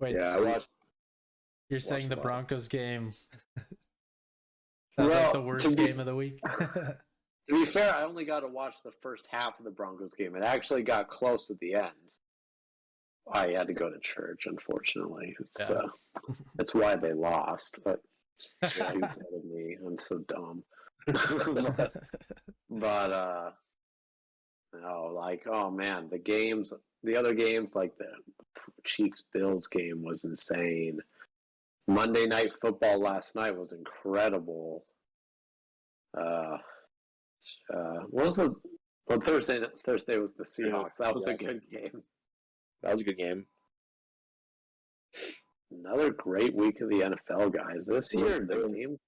Wait, Yeah, I watched. you're saying the a lot. Broncos game sounds like Well, the worst game of the week? to be fair, I only got to watch the first half of the Broncos game. It actually got close at the end. I had to go to church, unfortunately. Yeah. It's why they lost. But stupid of me. I'm so dumb. but no, like, oh man, the other games, like the Chiefs Bills game was insane. Monday Night Football last night was incredible. What was the Thursday? Thursday was the Seahawks. That was a good game. That was a good game. Another great week of the NFL, guys. This year, the games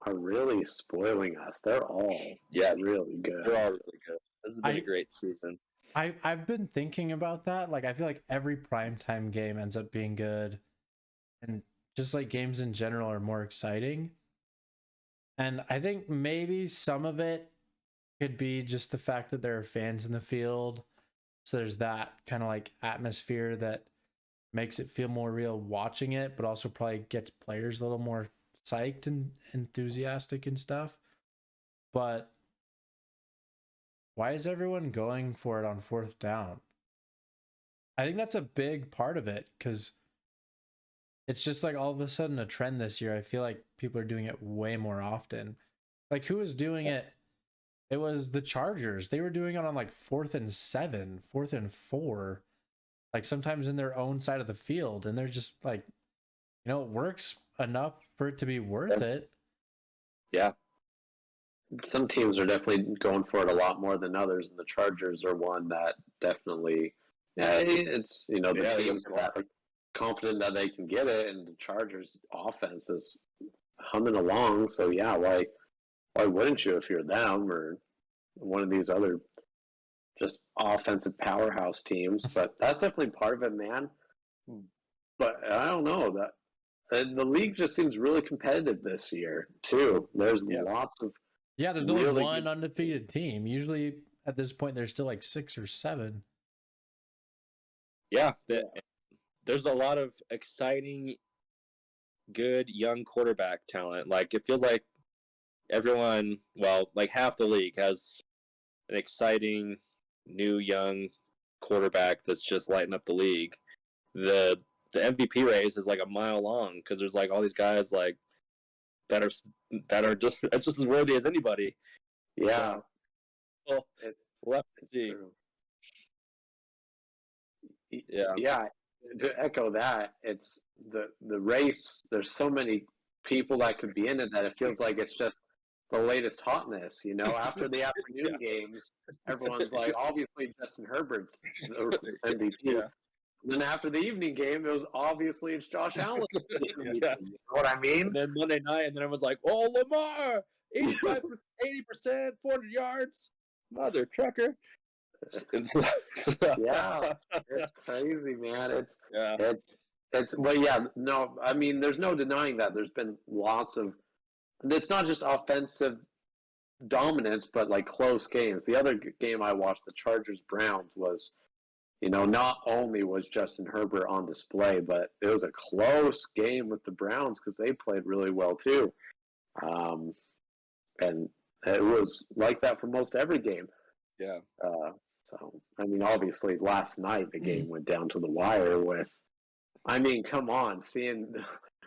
are really spoiling us. They're all really good. They're all really good. This has been a great season. I've been thinking about that. Like, I feel like every primetime game ends up being good, and just like games in general are more exciting. And I think maybe some of it could be just the fact that there are fans in the field. So there's that kind of like atmosphere that makes it feel more real watching it, but also probably gets players a little more psyched and enthusiastic and stuff. But why is everyone going for it on fourth down? I think that's a big part of it, because it's just like all of a sudden a trend this year. I feel like people are doing it way more often. Like, who was doing it? It was the Chargers. They were doing it on like 4th and 7, 4th and 4, like sometimes in their own side of the field. And they're just like, it works enough for it to be worth it. Yeah. Some teams are definitely going for it a lot more than others, and the Chargers are one that definitely, it's, the teams that are confident that they can get it, and the Chargers offense is humming along. So yeah, why wouldn't you if you're them or one of these other just offensive powerhouse teams? But that's definitely part of it, man. But I don't know, that the league just seems really competitive this year too. There's lots of there's only one undefeated team. Usually at this point there's still like 6 or 7. Yeah, there's a lot of exciting, good young quarterback talent. Like, it feels like everyone, like half the league has an exciting new young quarterback that's just lighting up the league. The MVP race is like a mile long, because there's like all these guys like that are just as worthy as anybody. Yeah. So, we'll have to see. Yeah. To echo that, it's the race. There's so many people that could be in it that it feels like it's just the latest hotness. After the afternoon games, everyone's like, obviously Justin Herbert's MVP. Yeah. And then after the evening game, it was obviously it's Josh Allen. You know what I mean? And then Monday night, and then everyone's like, "Oh, Lamar, 85%, 80%, 400 yards, mother trucker." Yeah, it's crazy, man. It's no, I mean, there's no denying that there's been lots of. It's not just offensive dominance, but like close games. The other game I watched, the Chargers-Browns, was, not only was Justin Herbert on display, but it was a close game with the Browns because they played really well too. And it was like that for most every game. Yeah. So, I mean, obviously last night the game went down to the wire with, I mean, come on, seeing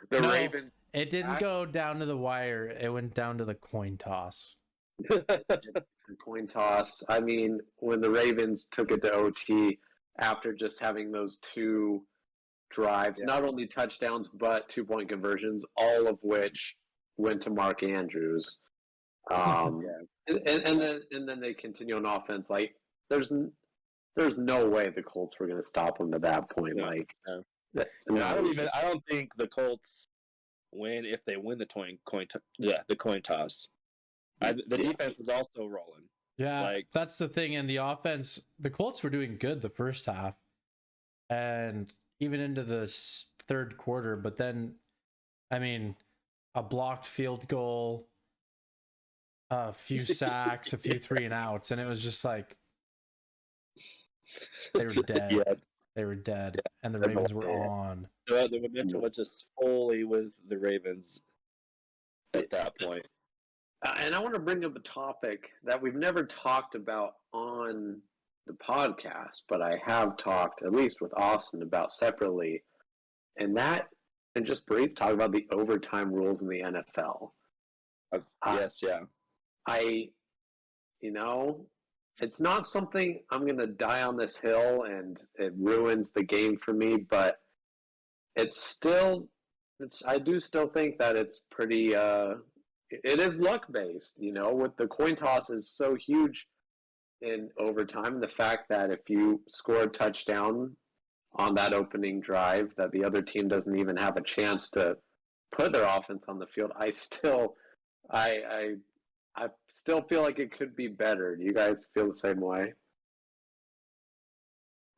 the Ravens. It didn't go down to the wire. It went down to the coin toss. The coin toss. I mean, when the Ravens took it to OT after just having those 2 drives, not only touchdowns, but 2-point conversions, all of which went to Mark Andrews. And then they continue on offense. Like, there's no way the Colts were going to stop them at that point. I don't think the Colts win if they win the coin toss. The defense is also rolling. Yeah, that's the thing. And the offense, the Colts were doing good the first half, and even into the third quarter. But then, I mean, a blocked field goal, a few sacks, a few 3-and-outs, and it was just like they were dead. they were dead, and the Ravens were on. The momentum was just fully with the Ravens at that point. And I want to bring up a topic that we've never talked about on the podcast, but I have talked, at least with Austin, about separately. And just brief, talk about the overtime rules in the NFL. Yes, yeah. It's not something I'm going to die on this hill and it ruins the game for me, but I do still think that it's pretty, it is luck based, with the coin toss is so huge in overtime. The fact that if you score a touchdown on that opening drive, that the other team doesn't even have a chance to put their offense on the field, I still feel like it could be better. Do you guys feel the same way?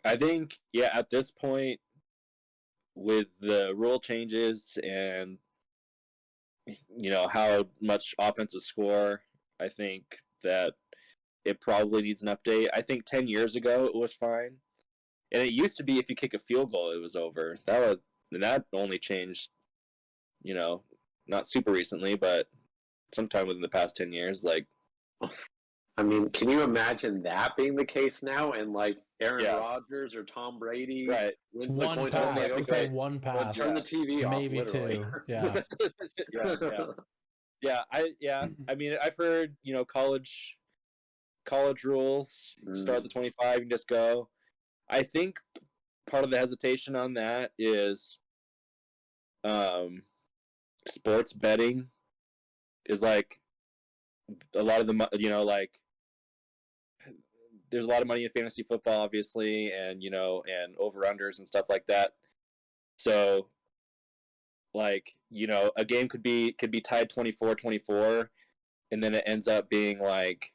I think, yeah, at this point, with the rule changes and how much offenses score, I think that it probably needs an update. I think 10 years ago it was fine, and it used to be if you kick a field goal it was over. That only changed, not super recently, but sometime within the past 10 years. Like, I mean, can you imagine that being the case now? And like Aaron Rodgers or Tom Brady wins the coin toss. Like, it's like one pass. Turn the TV off. Maybe literally. two. Yeah. I mean, I've heard college rules. You start at the 25, you can just go. I think part of the hesitation on that is sports betting is like a lot of the like there's a lot of money in fantasy football, obviously, and and over-unders and stuff like that. So like, a game could be tied 24-24, and then it ends up being like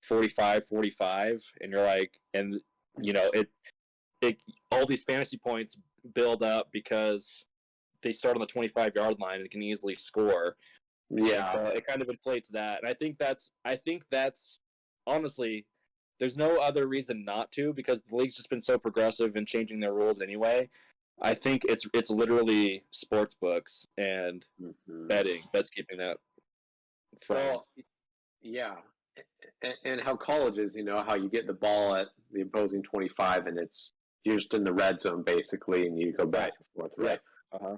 45-45, and you're like, and it all these fantasy points build up because they start on the 25-yard line and can easily score. Yeah, so it kind of inflates that, and I think that's honestly, there's no other reason not to, because the league's just been so progressive in changing their rules anyway. I think it's literally sports books and betting that's keeping that from. Well, yeah, and how colleges, how you get the ball at the opposing 25 and you're just in the red zone basically, and you go back and forth, right?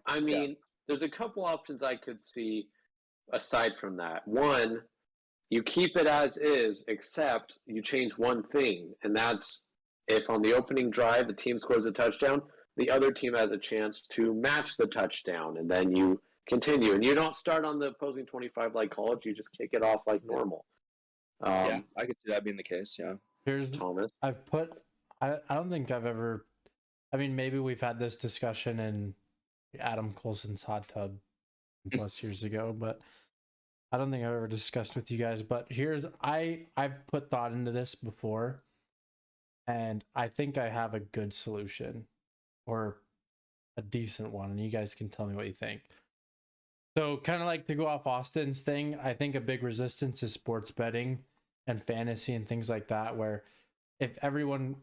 I mean, there's a couple options I could see aside from that. One, you keep it as is, except you change one thing, and that's if on the opening drive the team scores a touchdown, the other team has a chance to match the touchdown, and then you continue. And you don't start on the opposing 25 like college, you just kick it off like normal. I could see that being the case, yeah. Here's Thomas. I don't think I've ever, I mean, maybe we've had this discussion in Adam Colson's hot tub plus years ago, but I don't think I've ever discussed with you guys. But I've put thought into this before, and I think I have a good solution, or a decent one, and you guys can tell me what you think. So kind of like to go off Austin's thing, I think a big resistance is sports betting and fantasy and things like that, where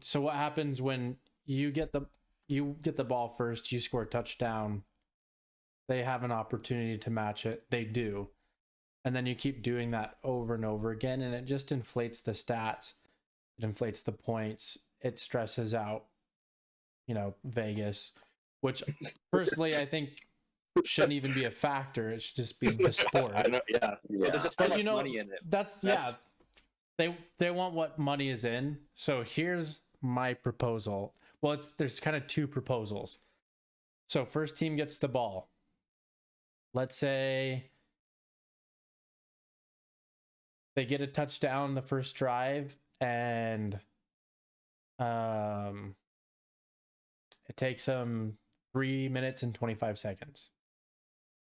so what happens when you get the ball first, you score a touchdown, they have an opportunity to match it, they do. And then you keep doing that over and over again, and it just inflates the stats. It inflates the points. It stresses out, Vegas, which personally I think shouldn't even be a factor. It should just be the sport. I know, yeah. But there's so much money in it. That's they want what money is in. So here's my proposal. Well, there's kind of two proposals. So first team gets the ball. Let's say they get a touchdown the first drive, and it takes them 3 minutes and 25 seconds.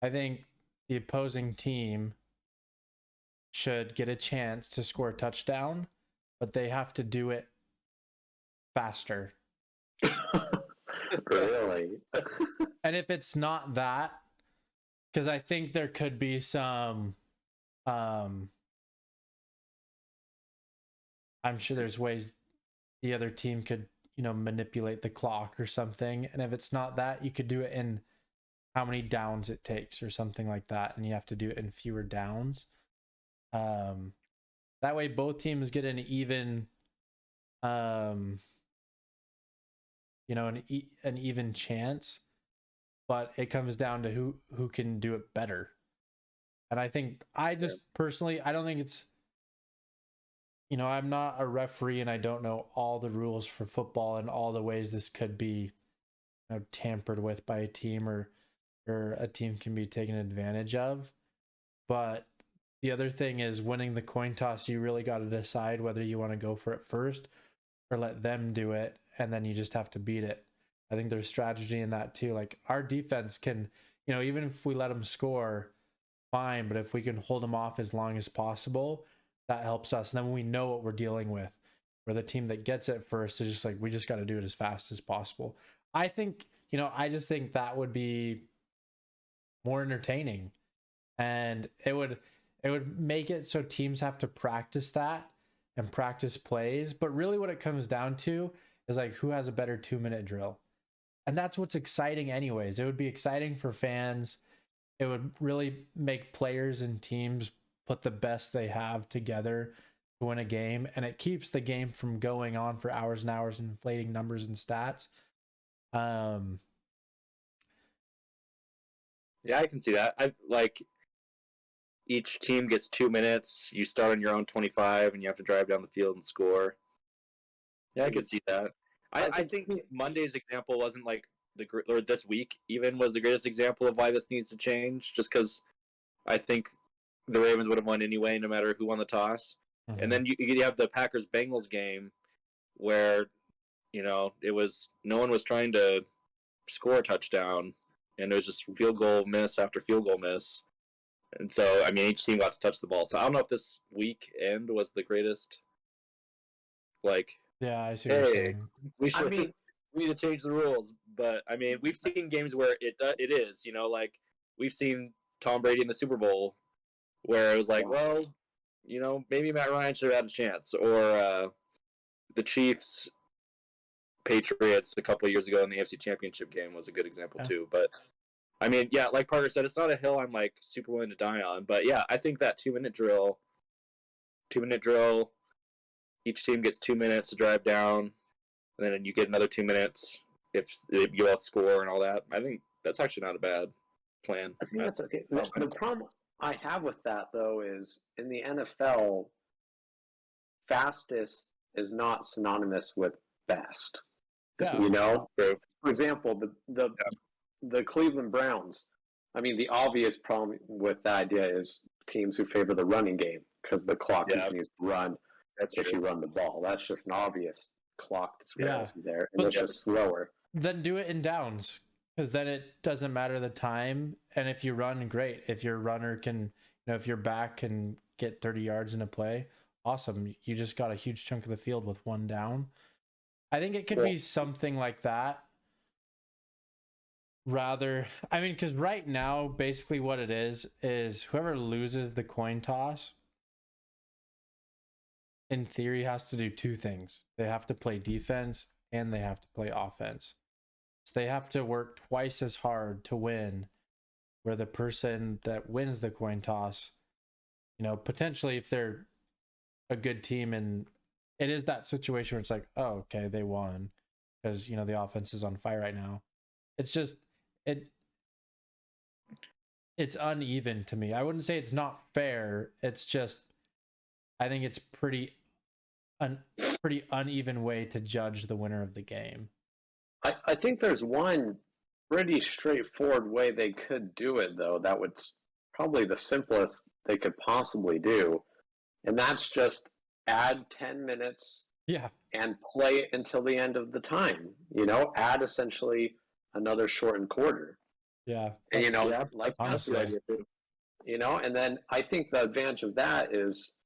I think the opposing team should get a chance to score a touchdown, but they have to do it faster. Really? And if it's not that, because I think there could be some I'm sure there's ways the other team could, manipulate the clock or something. And if it's not that, you could do it in how many downs it takes or something like that. And you have to do it in fewer downs. That way both teams get an even, an even chance, but it comes down to who can do it better. And I think personally, I don't think it's, I'm not a referee and I don't know all the rules for football and all the ways this could be tampered with by a team or a team can be taken advantage of. But the other thing is, winning the coin toss, you really got to decide whether you want to go for it first or let them do it, and then you just have to beat it. I think there's strategy in that too. Like, our defense can, even if we let them score, fine, but if we can hold them off as long as possible, that helps us. And then we know what we're dealing with. Where the team that gets it first is just like, we just got to do it as fast as possible. I think, I just think that would be more entertaining, and it would make it so teams have to practice that and practice plays. But really what it comes down to is like, who has a better 2-minute drill? And that's what's exciting anyways. It would be exciting for fans. It would really make players and teams put the best they have together to win a game. And it keeps the game from going on for hours and hours and inflating numbers and stats. Yeah, I can see that. I like each team gets 2 minutes. You start on your own 25, and you have to drive down the field and score. Yeah, I could see that. I think Monday's example wasn't like or this week even was the greatest example of why this needs to change. Just because I think the Ravens would have won anyway, no matter who won the toss. Mm-hmm. And then you have the Packers-Bengals game where it was no one was trying to score a touchdown. And it was just field goal miss after field goal miss. And so, each team got to touch the ball. So I don't know if this weekend was the greatest. Yeah, I see what you're saying. We need to change the rules. But, we've seen games where it is. We've seen Tom Brady in the Super Bowl where it was like, well, maybe Matt Ryan should have had a chance. Or the Chiefs Patriots a couple of years ago in the AFC Championship game was a good example too. But like Parker said, it's not a hill I'm like super willing to die on. But yeah, I think that 2-minute drill, each team gets 2 minutes to drive down, and then you get another 2 minutes if you all score and all that. I think that's actually not a bad plan. I think that's okay. The problem I have with that though is in the NFL, fastest is not synonymous with best. Yeah. For example, the Cleveland Browns. The obvious problem with the idea is teams who favor the running game because the clock continues to run. That's if you run the ball. That's just an obvious clock discrepancy there, and it's just slower. Then do it in downs, because then it doesn't matter the time. And if you run, great. If your runner can, if your back can get 30 yards in a play, awesome. You just got a huge chunk of the field with one down. I think it could be something like that. Rather, because right now, basically what it is whoever loses the coin toss, in theory, has to do two things. They have to play defense and they have to play offense. So they have to work twice as hard to win, where the person that wins the coin toss, potentially if they're a good team and it is that situation where it's like, oh, okay, they won because, the offense is on fire right now. It's just, it's uneven to me. I wouldn't say it's not fair. It's just, I think it's pretty uneven way to judge the winner of the game. I think there's one pretty straightforward way they could do it, though. That would probably the simplest they could possibly do. And that's just add 10 minutes and play it until the end of the time. Add essentially another shortened quarter. Yeah. And, that's the idea too. And then I think the advantage of that is,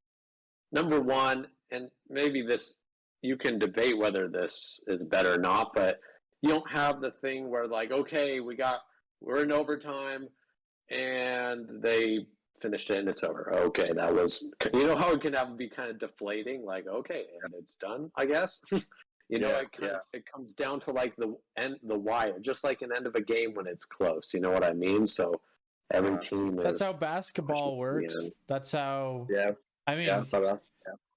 number one, and maybe this, you can debate whether this is better or not, but you don't have the thing where like, okay, we're in overtime and they finished it and it's over. Okay, that was, how it can be kind of deflating, like, okay, and it's done, I guess. You know, it comes down to like the wire, just like an end of a game when it's close. You know what I mean? So every team. That's how basketball works. That's how. Yeah. I mean, that's how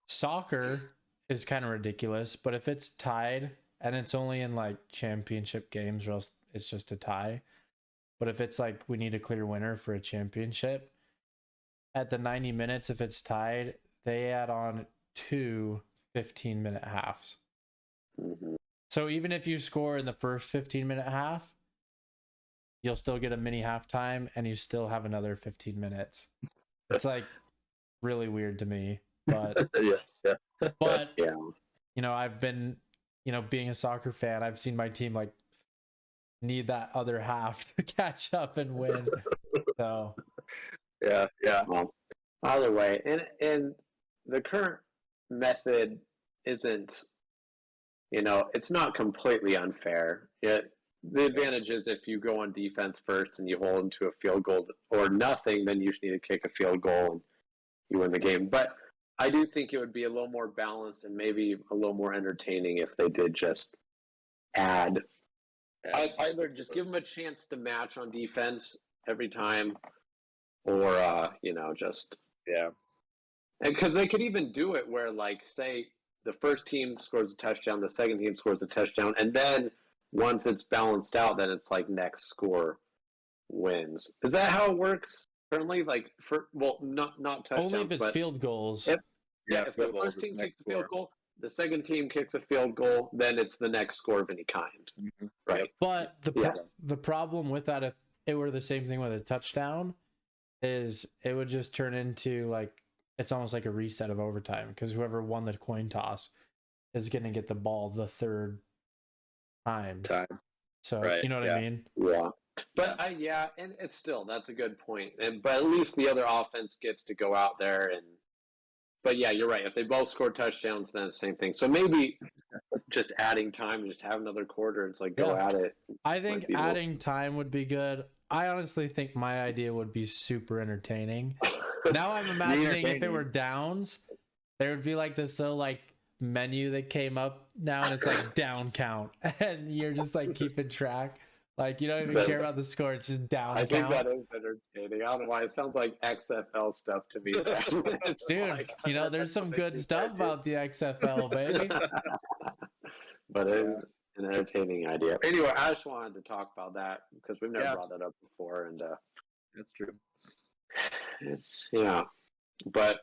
soccer is kind of ridiculous, but if it's tied and it's only in like championship games, or else it's just a tie. But if it's like we need a clear winner for a championship, at the 90 minutes, if it's tied, they add on 2 15-minute halves. Mm-hmm. So even if you score in the first 15-minute half, you'll still get a mini halftime and you still have another 15 minutes. It's like really weird to me. But but you know, I've been, you know, being a soccer fan, I've seen my team like need that other half to catch up and win. So well, either way, and the current method isn't, you know, it's not completely unfair. The advantage is if you go on defense first and you hold them to a field goal or nothing, then you just need to kick a field goal and you win the game. But I do think it would be a little more balanced and maybe a little more entertaining if they did just add. Either just give them a chance to match on defense every time, or you know, just and because they could even do it where, like, say the first team scores a touchdown, the second team scores a touchdown, and then once it's balanced out, then it's like next score wins. Is that how it works currently? Like not touchdowns, only if it's but field goals. If the first team kicks a field goal, the second team kicks a field goal, then it's the next score of any kind. Mm-hmm. Right. But the problem with that, if it were the same thing with a touchdown, is it would just turn into like, it's almost like a reset of overtime, because whoever won the coin toss is going to get the ball the third time. So you know what I mean? Yeah. But and it's still, that's a good point. But at least the other offense gets to go out there and. But yeah, you're right. If they both score touchdowns, then it's the same thing. So maybe just adding time, just have another quarter. It's like go at it. I think adding time would be good. I honestly think my idea would be super entertaining. Now I'm imagining if it were downs, there would be like this little like menu that came up now, and it's like down count, and you're just like keeping track. Like, you don't even care about the score. It's just down count. I think that is entertaining. I don't know why. It sounds like XFL stuff to me. Dude, like, you know, there's some good stuff about the XFL, baby. But it is an entertaining idea. Anyway, I just wanted to talk about that because we've never brought that up before. And that's true. But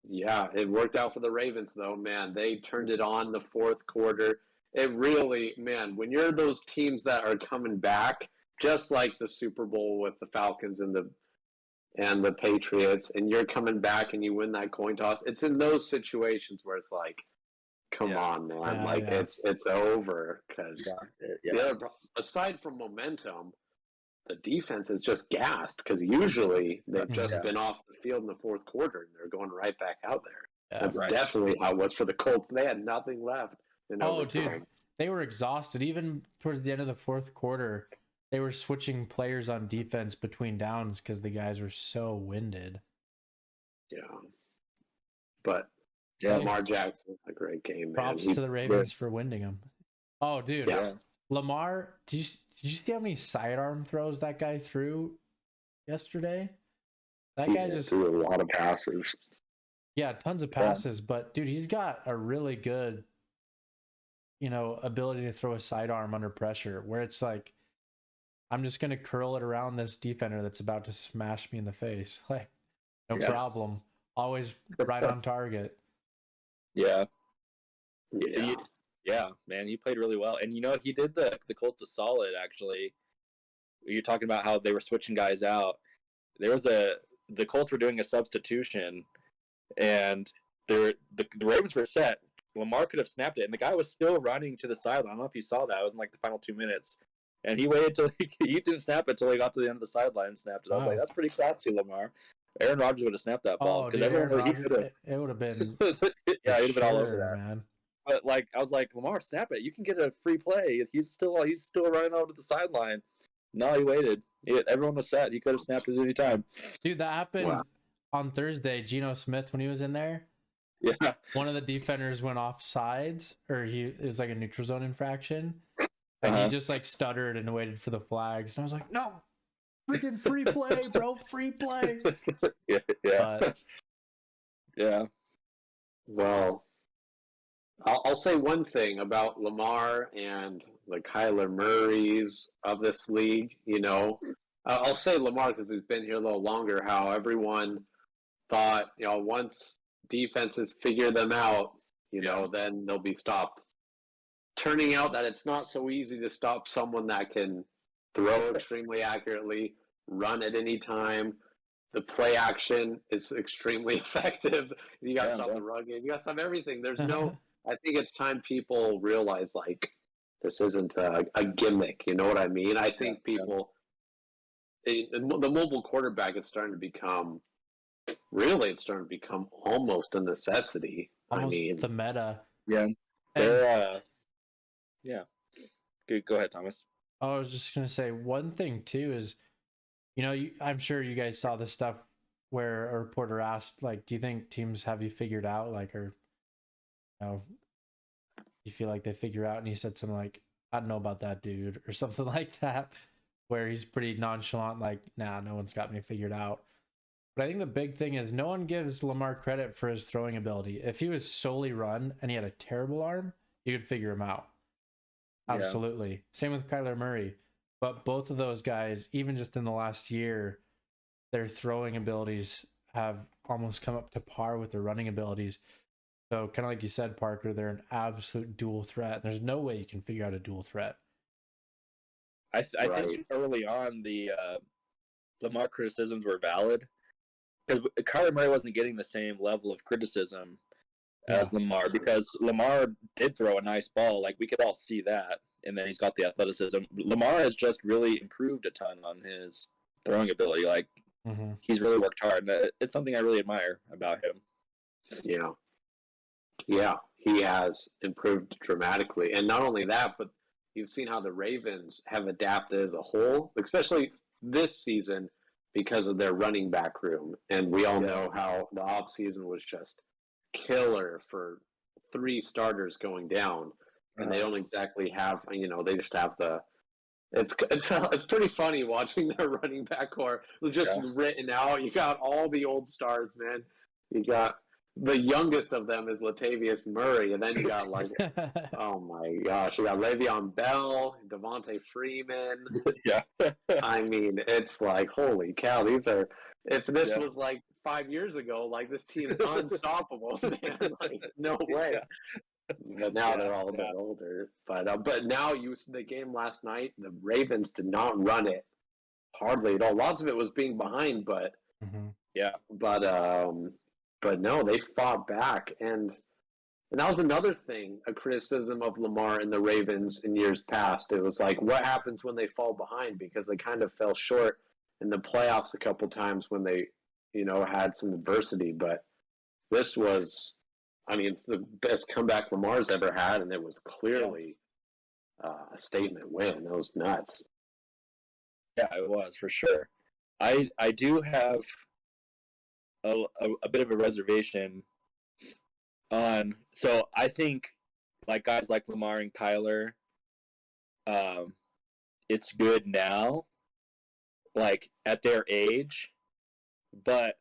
it worked out for the Ravens, though, man. They turned it on the fourth quarter. It really, man, when you're those teams that are coming back, just like the Super Bowl with the Falcons and the Patriots, and you're coming back and you win that coin toss, it's in those situations where it's like, come on, man, it's over. Because aside from momentum, the defense is just gassed because usually they've just been off the field in the fourth quarter and they're going right back out there. That's definitely how it was for the Colts. They had nothing left. Dude, they were exhausted. Even towards the end of the fourth quarter, they were switching players on defense between downs because the guys were so winded. Yeah. But Lamar Jackson, a great game, man. Props to the Ravens for winding him. Oh, dude. Yeah. Lamar, did you see how many sidearm throws that guy threw yesterday? That guy just threw a lot of passes. Yeah, tons of passes. But, dude, he's got a really good, ability to throw a sidearm under pressure where it's like, I'm just going to curl it around this defender that's about to smash me in the face. Like, no problem. Always right on target. Yeah, man, he played really well. And, he did the Colts a solid, actually. You're talking about how they were switching guys out. The Colts were doing a substitution, and the Ravens were set. Lamar could have snapped it, and the guy was still running to the sideline. I don't know if you saw that. It was in like the final 2 minutes. And he waited till he didn't snap it until he got to the end of the sideline and snapped it. I was like, that's pretty classy, Lamar. Aaron Rodgers would have snapped that ball because it would have been. Yeah, he'd have been all over that, man. But I was like, Lamar, snap it. You can get a free play. He's still running over to the sideline. No, he waited. Everyone was set. He could have snapped it at any time. Dude, that happened on Thursday. Geno Smith, when he was in there, Yeah. one of the defenders went off sides, or it was like a neutral zone infraction, and he just like stuttered and waited for the flags. And I was like, no, freaking free play, bro, free play. Yeah. But yeah. Well, I'll say one thing about Lamar and the Kyler Murrays of this league. I'll say Lamar because he's been here a little longer. How everyone thought, once defenses figure them out, then they'll be stopped. Turning out that it's not so easy to stop someone that can throw extremely accurately, run at any time. The play action is extremely effective. You got to stop the run game. You got to stop everything. There's no. I think it's time people realize this isn't a gimmick. You know what I mean? I think people. The mobile quarterback is starting to become. Really, it's starting to become almost a necessity. Almost the meta. Yeah. Yeah. Go ahead, Thomas. I was just gonna say one thing too is, I'm sure you guys saw the stuff where a reporter asked, do you think teams have you figured out, or, you feel like they figure out, and he said something like, I don't know about that, dude, or something like that, where he's pretty nonchalant, nah, no one's got me figured out. But I think the big thing is no one gives Lamar credit for his throwing ability. If he was solely run and he had a terrible arm, you could figure him out. Absolutely. Yeah. Same with Kyler Murray. But both of those guys, even just in the last year, their throwing abilities have almost come up to par with their running abilities. So kind of like you said, Parker, they're an absolute dual threat. There's no way you can figure out a dual threat. I think early on the Lamar criticisms were valid because Kyler Murray wasn't getting the same level of criticism as Lamar, because Lamar did throw a nice ball. We could all see that. And then he's got the athleticism. Lamar has just really improved a ton on his throwing ability. He's really worked hard. It's something I really admire about him. Yeah. Yeah, he has improved dramatically. And not only that, but you've seen how the Ravens have adapted as a whole, especially this season because of their running back room. And we all know how the offseason was just killer for 3 starters going down, and they don't exactly have, they just have it's pretty funny watching their running back core just written out. You got all the old stars, man. You got the youngest of them is Latavius Murray, and then you got oh my gosh, you got Le'Veon Bell, Devontae Freeman. Yeah. I mean, it's holy cow, these are, if this was 5 years ago, this team's unstoppable, man. No way. But now they're all a bit older. But now the game last night, the Ravens did not run it hardly at all. Lots of it was being behind, but but no, they fought back, and that was another thing, a criticism of Lamar and the Ravens in years past. It was what happens when they fall behind, because they kind of fell short in the playoffs a couple times when they had some adversity. But this was, it's the best comeback Lamar's ever had, and it was clearly a statement win. It was nuts. Yeah, it was, for sure. I do have a bit of a reservation on, so I think guys like Lamar and Kyler, it's good now, at their age, but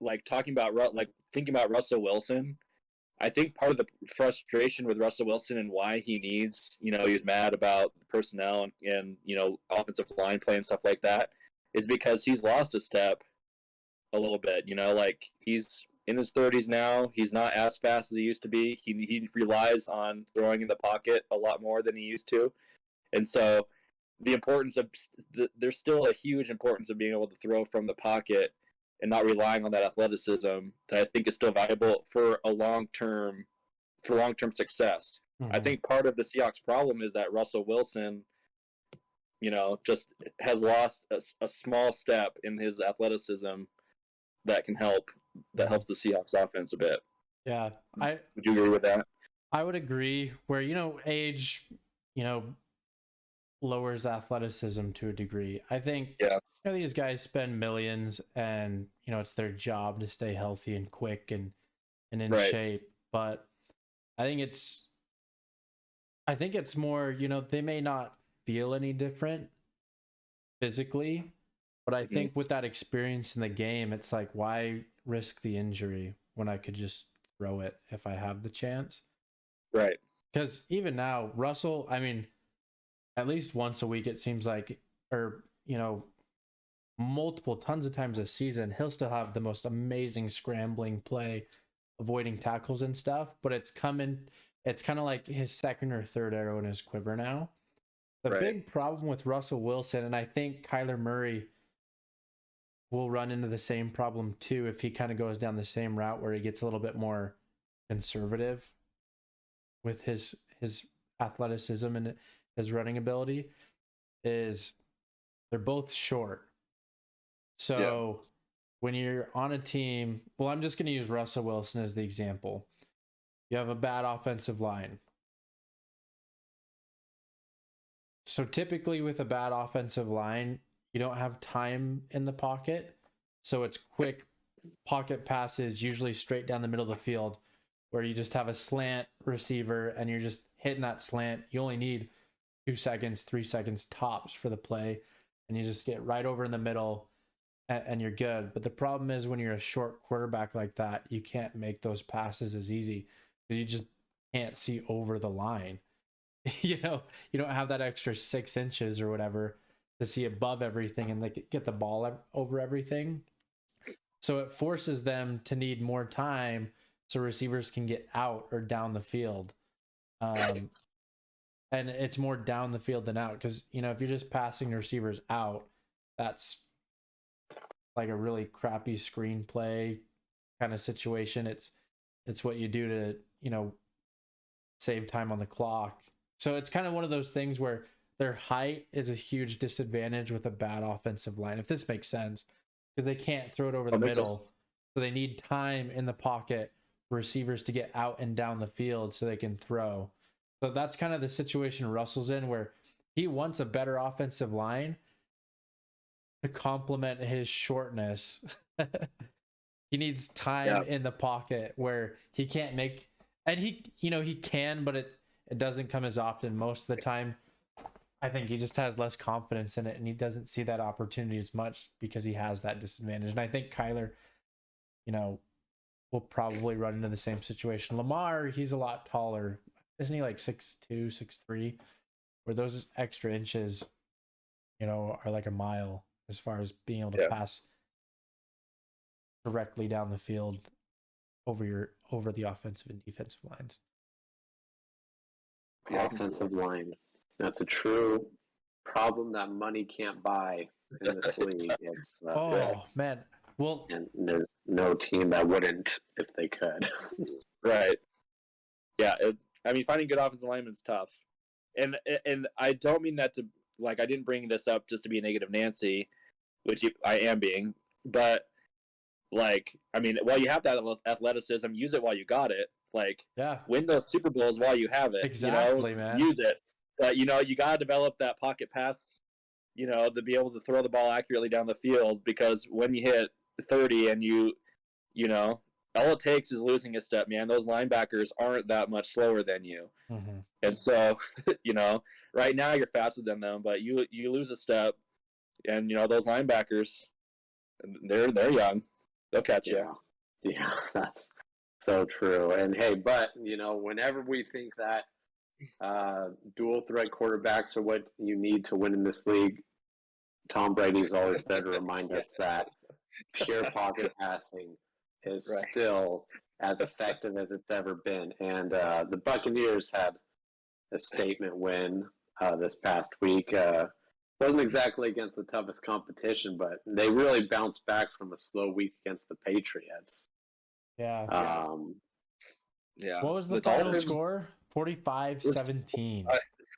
thinking about Russell Wilson, I think part of the frustration with Russell Wilson and why he needs, he's mad about personnel and offensive line play and stuff like that, is because he's lost a step a little bit. He's in his 30s now. He's not as fast as he used to be. He relies on throwing in the pocket a lot more than he used to. And so the importance of there's still a huge importance of being able to throw from the pocket and not relying on that athleticism that I think is still valuable for long-term success. Mm-hmm. I think part of the Seahawks problem is that Russell Wilson, just has lost a small step in his athleticism that helps the Seahawks offense a bit. Yeah. Would you agree with that? I would agree, where, age, lowers athleticism to a degree. I think these guys spend millions, and it's their job to stay healthy and quick, and and in shape. But I think it's more, they may not feel any different physically, but I think with that experience in the game, it's like, why risk the injury when I could just throw it if I have the chance? Right. Because even now, Russell, I mean, at least once a week, it seems like, or, multiple tons of times a season, he'll still have the most amazing scrambling play, avoiding tackles and stuff, but it's kind of like his second or third arrow in his quiver now. The big problem with Russell Wilson, and I think Kyler Murray will run into the same problem too if he kind of goes down the same route where he gets a little bit more conservative with his athleticism and his running ability, is they're both short. So when you're on a team, well, I'm just going to use Russell Wilson as the example. You have a bad offensive line. So typically with a bad offensive line, you don't have time in the pocket. So it's quick pocket passes, usually straight down the middle of the field, where you just have a slant receiver and you're just hitting that slant. You only need 2 seconds, 3 seconds tops for the play, and you just get right over in the middle and you're good. But the problem is when you're a short quarterback like that, you can't make those passes as easy because you just can't see over the line. You don't have that extra 6 inches or whatever to see above everything and get the ball over everything. So it forces them to need more time so receivers can get out or down the field. And it's more down the field than out because, if you're just passing receivers out, that's like a really crappy screenplay kind of situation. It's what you do to, save time on the clock. So it's kind of one of those things where their height is a huge disadvantage with a bad offensive line, if this makes sense, because they can't throw it over the middle. So they need time in the pocket for receivers to get out and down the field so they can throw. So that's kind of the situation Russell's in, where he wants a better offensive line to complement his shortness. He needs time in the pocket where he can't make, and he can, but it doesn't come as often. Most of the time, I think he just has less confidence in it, and he doesn't see that opportunity as much because he has that disadvantage. And I think Kyler, will probably run into the same situation. Lamar, he's a lot taller. Isn't he like 6'2", 6'3", where those extra inches, are like a mile as far as being able to pass directly down the field over the offensive and defensive lines. The offensive line. That's a true problem that money can't buy in this league. It's man. Well, and there's no team that wouldn't if they could. Right. Yeah. Finding good offensive linemen is tough, and I don't mean that to I didn't bring this up just to be a negative Nancy, which I am being, but while you have that athleticism, use it while you got it. Win those Super Bowls while you have it. Exactly, man. Use it. But, you got to develop that pocket pass, to be able to throw the ball accurately down the field, because when you hit 30 and all it takes is losing a step, man. Those linebackers aren't that much slower than you. Mm-hmm. And so, right now you're faster than them, but you lose a step, and, those linebackers, they're young. They'll catch you. Yeah, that's so true. And hey, but whenever we think that dual threat quarterbacks are what you need to win in this league, Tom Brady's always there to remind us that pure pocket passing is still as effective as it's ever been. And the Buccaneers had a statement win this past week. Wasn't exactly against the toughest competition, but they really bounced back from a slow week against the Patriots. Yeah. Yeah. What was the final score? 45-17.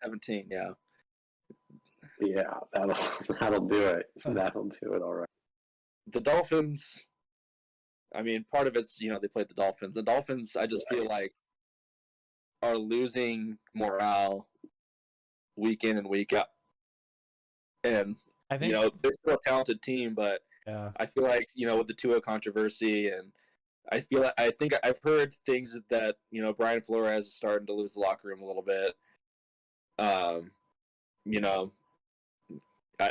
17, yeah. Yeah, that'll do it. That'll do it all right. The Dolphins, part of it's, they played the Dolphins. The Dolphins, I just feel like, are losing morale week in and week out. And, I think, they're still a talented team, but I feel like, with the Tua controversy and, I think I've heard things that Brian Flores is starting to lose the locker room a little bit. You know,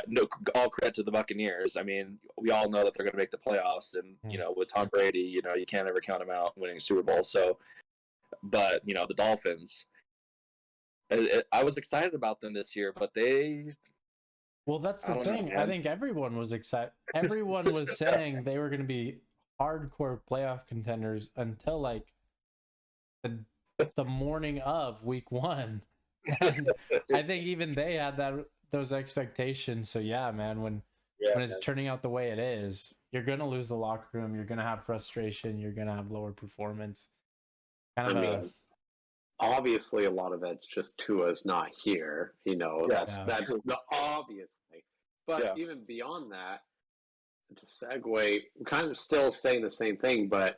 no, all credit to the Buccaneers. I mean, we all know that they're going to make the playoffs, and with Tom Brady, you can't ever count him out winning a Super Bowl. So, but the Dolphins, I was excited about them this year, but they. Well, that's the thing. I think everyone was excited. Everyone was saying they were going to be hardcore playoff contenders until like the morning of week 1. And I think even they had those expectations. So yeah, man, when it's turning out the way it is, you're going to lose the locker room. You're going to have frustration. You're going to have lower performance. Obviously, a lot of it's just Tua's not here. That's the obvious thing. But even beyond that, to segue, kind of still saying the same thing, but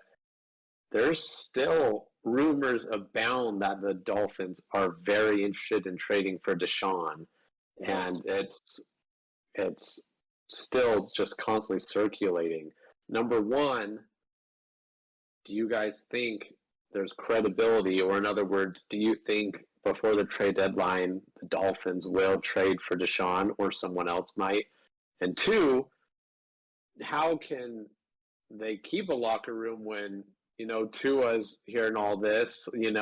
there's still rumors abound that the Dolphins are very interested in trading for Deshaun, and it's still just constantly circulating. Number one, do you guys think there's credibility, or in other words, do you think before the trade deadline the Dolphins will trade for Deshaun or someone else might? And two, how can they keep a locker room when Tua's hearing all this, and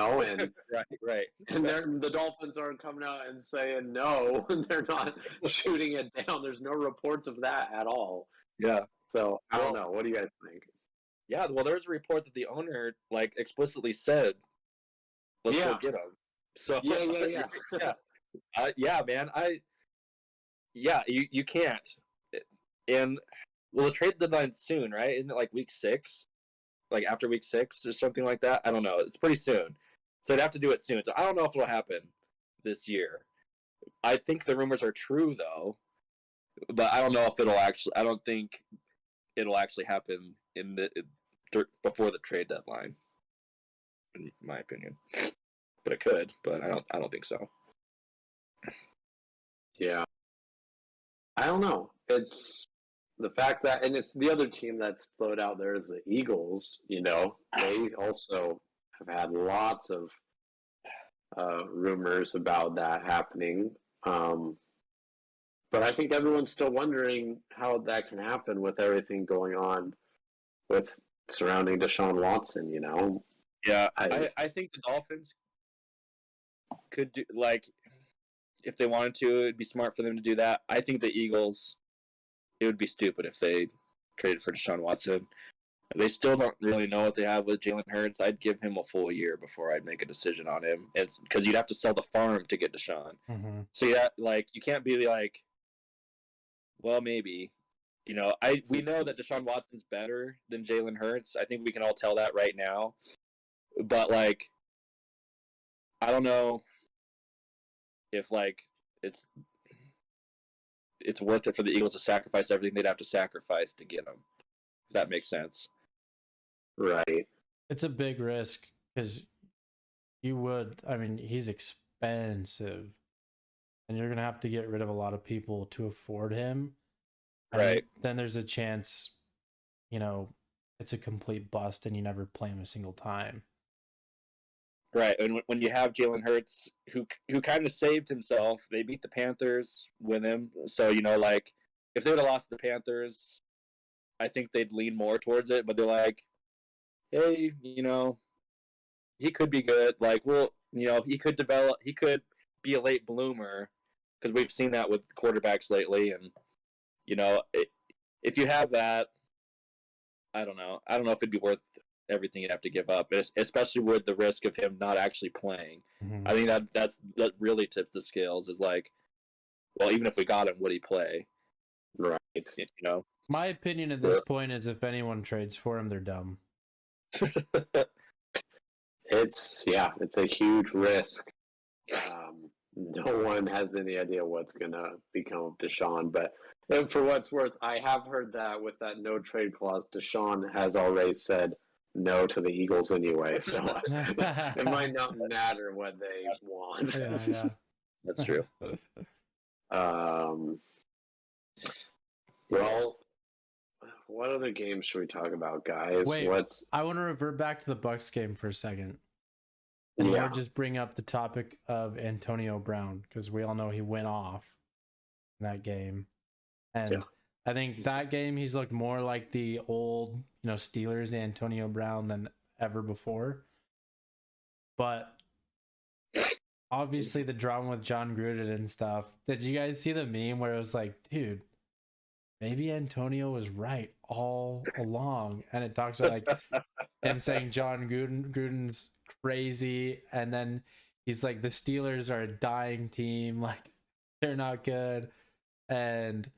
right, and the Dolphins aren't coming out and saying no, they're not shooting it down. There's no reports of that at all. Yeah. So I don't know. What do you guys think? Yeah, well, there's a report that the owner explicitly said, "Let's go get him." So yeah. Yeah, man. You can't. And the trade deadline's soon, right? Isn't it like week 6? Like after week 6 or something like that? I don't know. It's pretty soon, so they'd have to do it soon. So I don't know if it'll happen this year. I think the rumors are true though, but I don't know if it'll actually. I don't think it'll actually happen before the trade deadline, in my opinion. But it could. But I don't think so. Yeah, I don't know. It's the fact that, and it's the other team that's floated out there is the Eagles. They also have had lots of rumors about that happening. But I think everyone's still wondering how that can happen with everything going on with surrounding Deshaun Watson. Yeah, I think the Dolphins could do, if they wanted to, it'd be smart for them to do that. I think the Eagles, it would be stupid if they traded for Deshaun Watson. They still don't really know what they have with Jalen Hurts. I'd give him a full year before I'd make a decision on him. It's because you'd have to sell the farm to get Deshaun. Mm-hmm. So you can't be like, well, maybe. We know that Deshaun Watson's better than Jalen Hurts. I think we can all tell that right now. But I don't know if it's worth it for the Eagles to sacrifice everything they'd have to sacrifice to get him. If that makes sense. Right. It's a big risk because he's expensive, and you're going to have to get rid of a lot of people to afford him. Right. Then there's a chance, it's a complete bust and you never play him a single time. Right, and when you have Jalen Hurts, who kind of saved himself, they beat the Panthers with him. So if they would have lost the Panthers, I think they'd lean more towards it. But they're like, hey, he could be good. He could develop. He could be a late bloomer because we've seen that with quarterbacks lately. And if you have that, I don't know. I don't know if it'd be worth everything you'd have to give up, especially with the risk of him not actually playing. Mm-hmm. I think that really tips the scales. Is well, even if we got him, would he play? Right. My opinion at this point is if anyone trades for him, they're dumb. It's a huge risk. No one has any idea what's going to become of Deshaun, but for what's worth, I have heard that with that no trade clause, Deshaun has already said no to the Eagles anyway, so it might not matter what they want. Yeah. That's true. Well, What other games should we talk about, guys? Wait, I want to revert back to the Bucks game for a second. And we'll just bring up the topic of Antonio Brown, because we all know he went off in that game. And I think that game he's looked more like the old, Steelers Antonio Brown than ever before. But obviously the drama with John Gruden and stuff. Did you guys see the meme where it was like, dude, maybe Antonio was right all along? And it talks about like him saying John Gruden's crazy, and then he's like, the Steelers are a dying team, like they're not good, and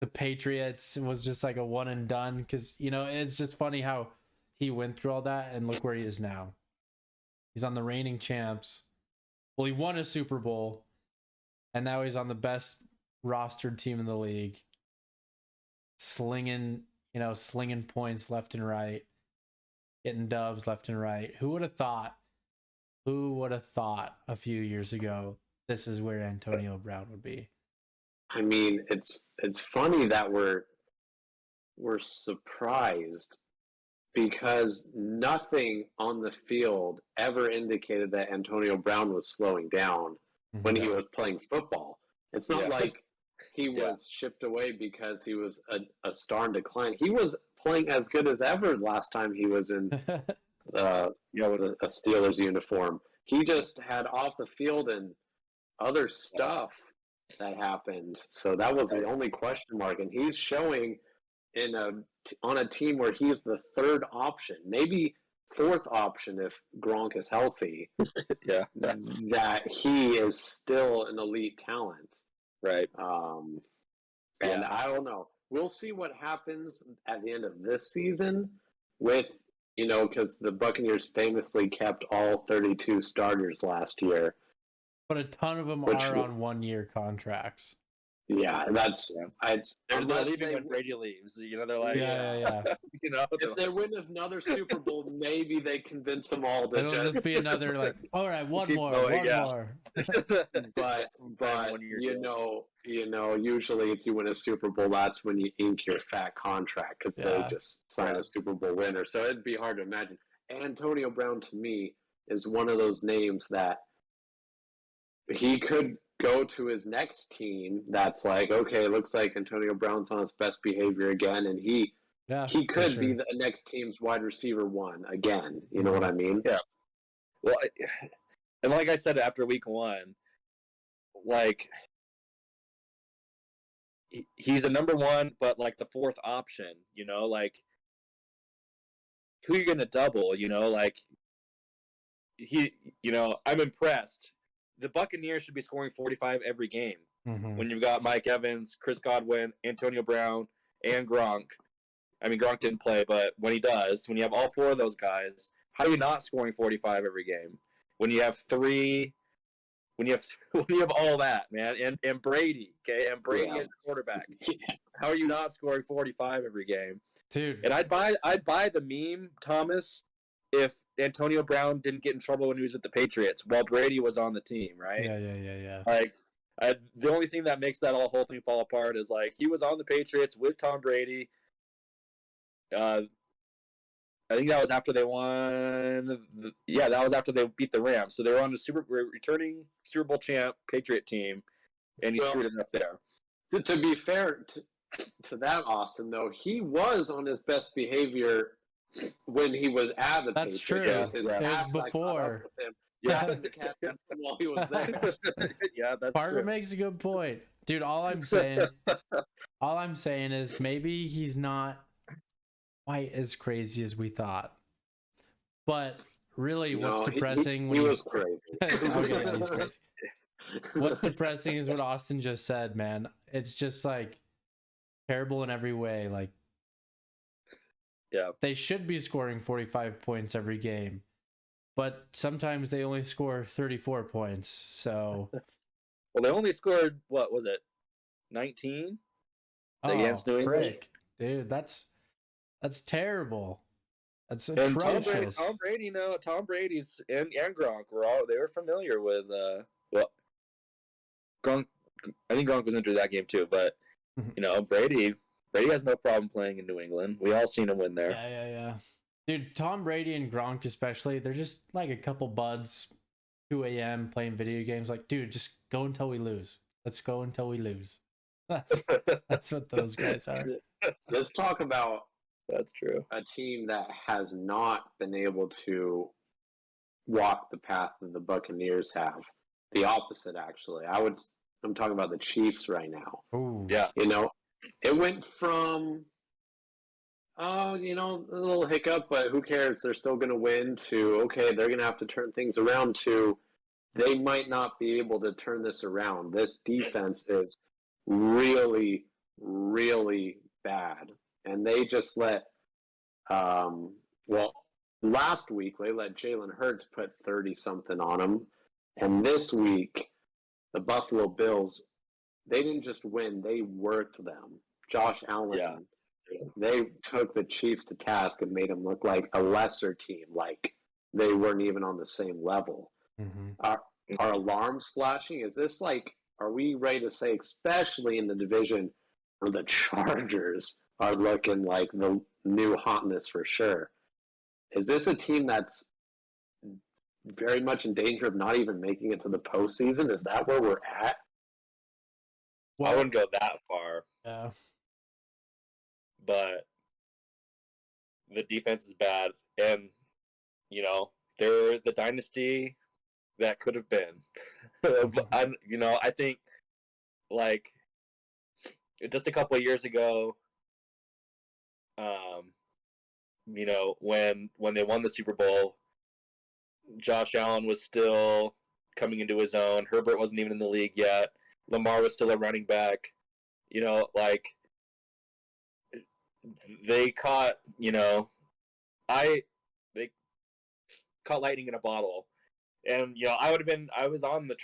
the Patriots was just like a one and done, because it's just funny how he went through all that and look where he is now. He's on the reigning champs. Well, he won a Super Bowl, and now he's on the best rostered team in the league, slinging points left and right, getting dubs left and right. Who would have thought a few years ago this is where Antonio Brown would be? I mean, it's funny that we're surprised, because nothing on the field ever indicated that Antonio Brown was slowing down when he was playing football. It's not like he was shipped away because he was a star in decline. He was playing as good as ever last time he was in with a Steelers uniform. He just had off the field and other stuff that happened. So that was the only question mark. And he's showing on a team where he's the third option, maybe fourth option if Gronk is healthy. That he is still an elite talent. Right. And I don't know. We'll see what happens at the end of this season with, because the Buccaneers famously kept all 32 starters last year. But a ton of them are on 1-year contracts. Yeah, they're leaving when Brady leaves. They're like, if they win another Super Bowl, maybe they convince them all to It'll just be another like, all right, one more. But usually it's you win a Super Bowl, that's when you ink your fat contract, because they just sign a Super Bowl winner. So it'd be hard to imagine. Antonio Brown, to me, is one of those names that he could go to his next team that's like, okay, it looks like Antonio Brown's on his best behavior again, and he could be the next team's wide receiver one again. You know what I mean? Yeah. Well, and like I said after week 1, like he's a number 1, but like the fourth option. Like who are you gonna double? Like I'm impressed. The Buccaneers should be scoring 45 every game when you've got Mike Evans, Chris Godwin, Antonio Brown, and Gronk. I mean, Gronk didn't play, but when he does, when you have all 4 of those guys, how are you not scoring 45 every game? When you have 3, when you have all that, man, and Brady, okay, and Brady as quarterback, how are you not scoring 45 every game, dude? And I'd buy the meme, Thomas, if Antonio Brown didn't get in trouble when he was with the Patriots while Brady was on the team, right? Yeah. Like, the only thing that makes that whole thing fall apart is like he was on the Patriots with Tom Brady. I think that was after they won. That was after they beat the Rams. So they were on the returning Super Bowl champ Patriot team, and he screwed it up there. To be fair to that, Austin, though, he was on his best behavior when he was at the That's Patriots. True. It was before. While he was there. That's Parker true. makes a good point, dude. All I'm saying is maybe he's not quite as crazy as we thought. But really, what's depressing? He was crazy. Okay, he's crazy. What's depressing is what Austin just said, man. It's just like terrible in every way. Like, they should be scoring 45 points every game, but sometimes they only score 34 points. So, well, they only scored, what was it, 19 against New England? Dude, that's terrible. That's and atrocious. Tom Brady's and Gronk they were familiar with Gronk. I think Gronk was injured that game too, but Brady Brady has no problem playing in New England. We all seen him win there. Yeah. Dude, Tom Brady and Gronk especially, they're just like a couple buds, 2 a.m. playing video games. Like, dude, just go until we lose. Let's go until we lose. That's what those guys are. Let's talk about That's true. a team that has not been able to walk the path that the Buccaneers have. The opposite, actually. I'm talking about the Chiefs right now. Ooh. Yeah. You know, it went from, a little hiccup, but who cares? They're still going to win, to, okay, they're going to have to turn things around, to they might not be able to turn this around. This defense is really, really bad. And they just let, last week they let Jalen Hurts put 30-something on them. And this week, the Buffalo Bills, they didn't just win, they worked them. Josh Allen, they took the Chiefs to task and made them look like a lesser team, like they weren't even on the same level. Mm-hmm. Are alarms flashing? Is this like, are we ready to say, especially in the division where the Chargers are looking like the new hotness for sure? Is this a team that's very much in danger of not even making it to the postseason? Is that where we're at? Well, I wouldn't go that far. Yeah. But the defense is bad, and they're the dynasty that could have been. I think like just a couple of years ago, when they won the Super Bowl, Josh Allen was still coming into his own. Herbert wasn't even in the league yet. Lamar was still a running back. They caught, they caught lightning in a bottle. And, I was on the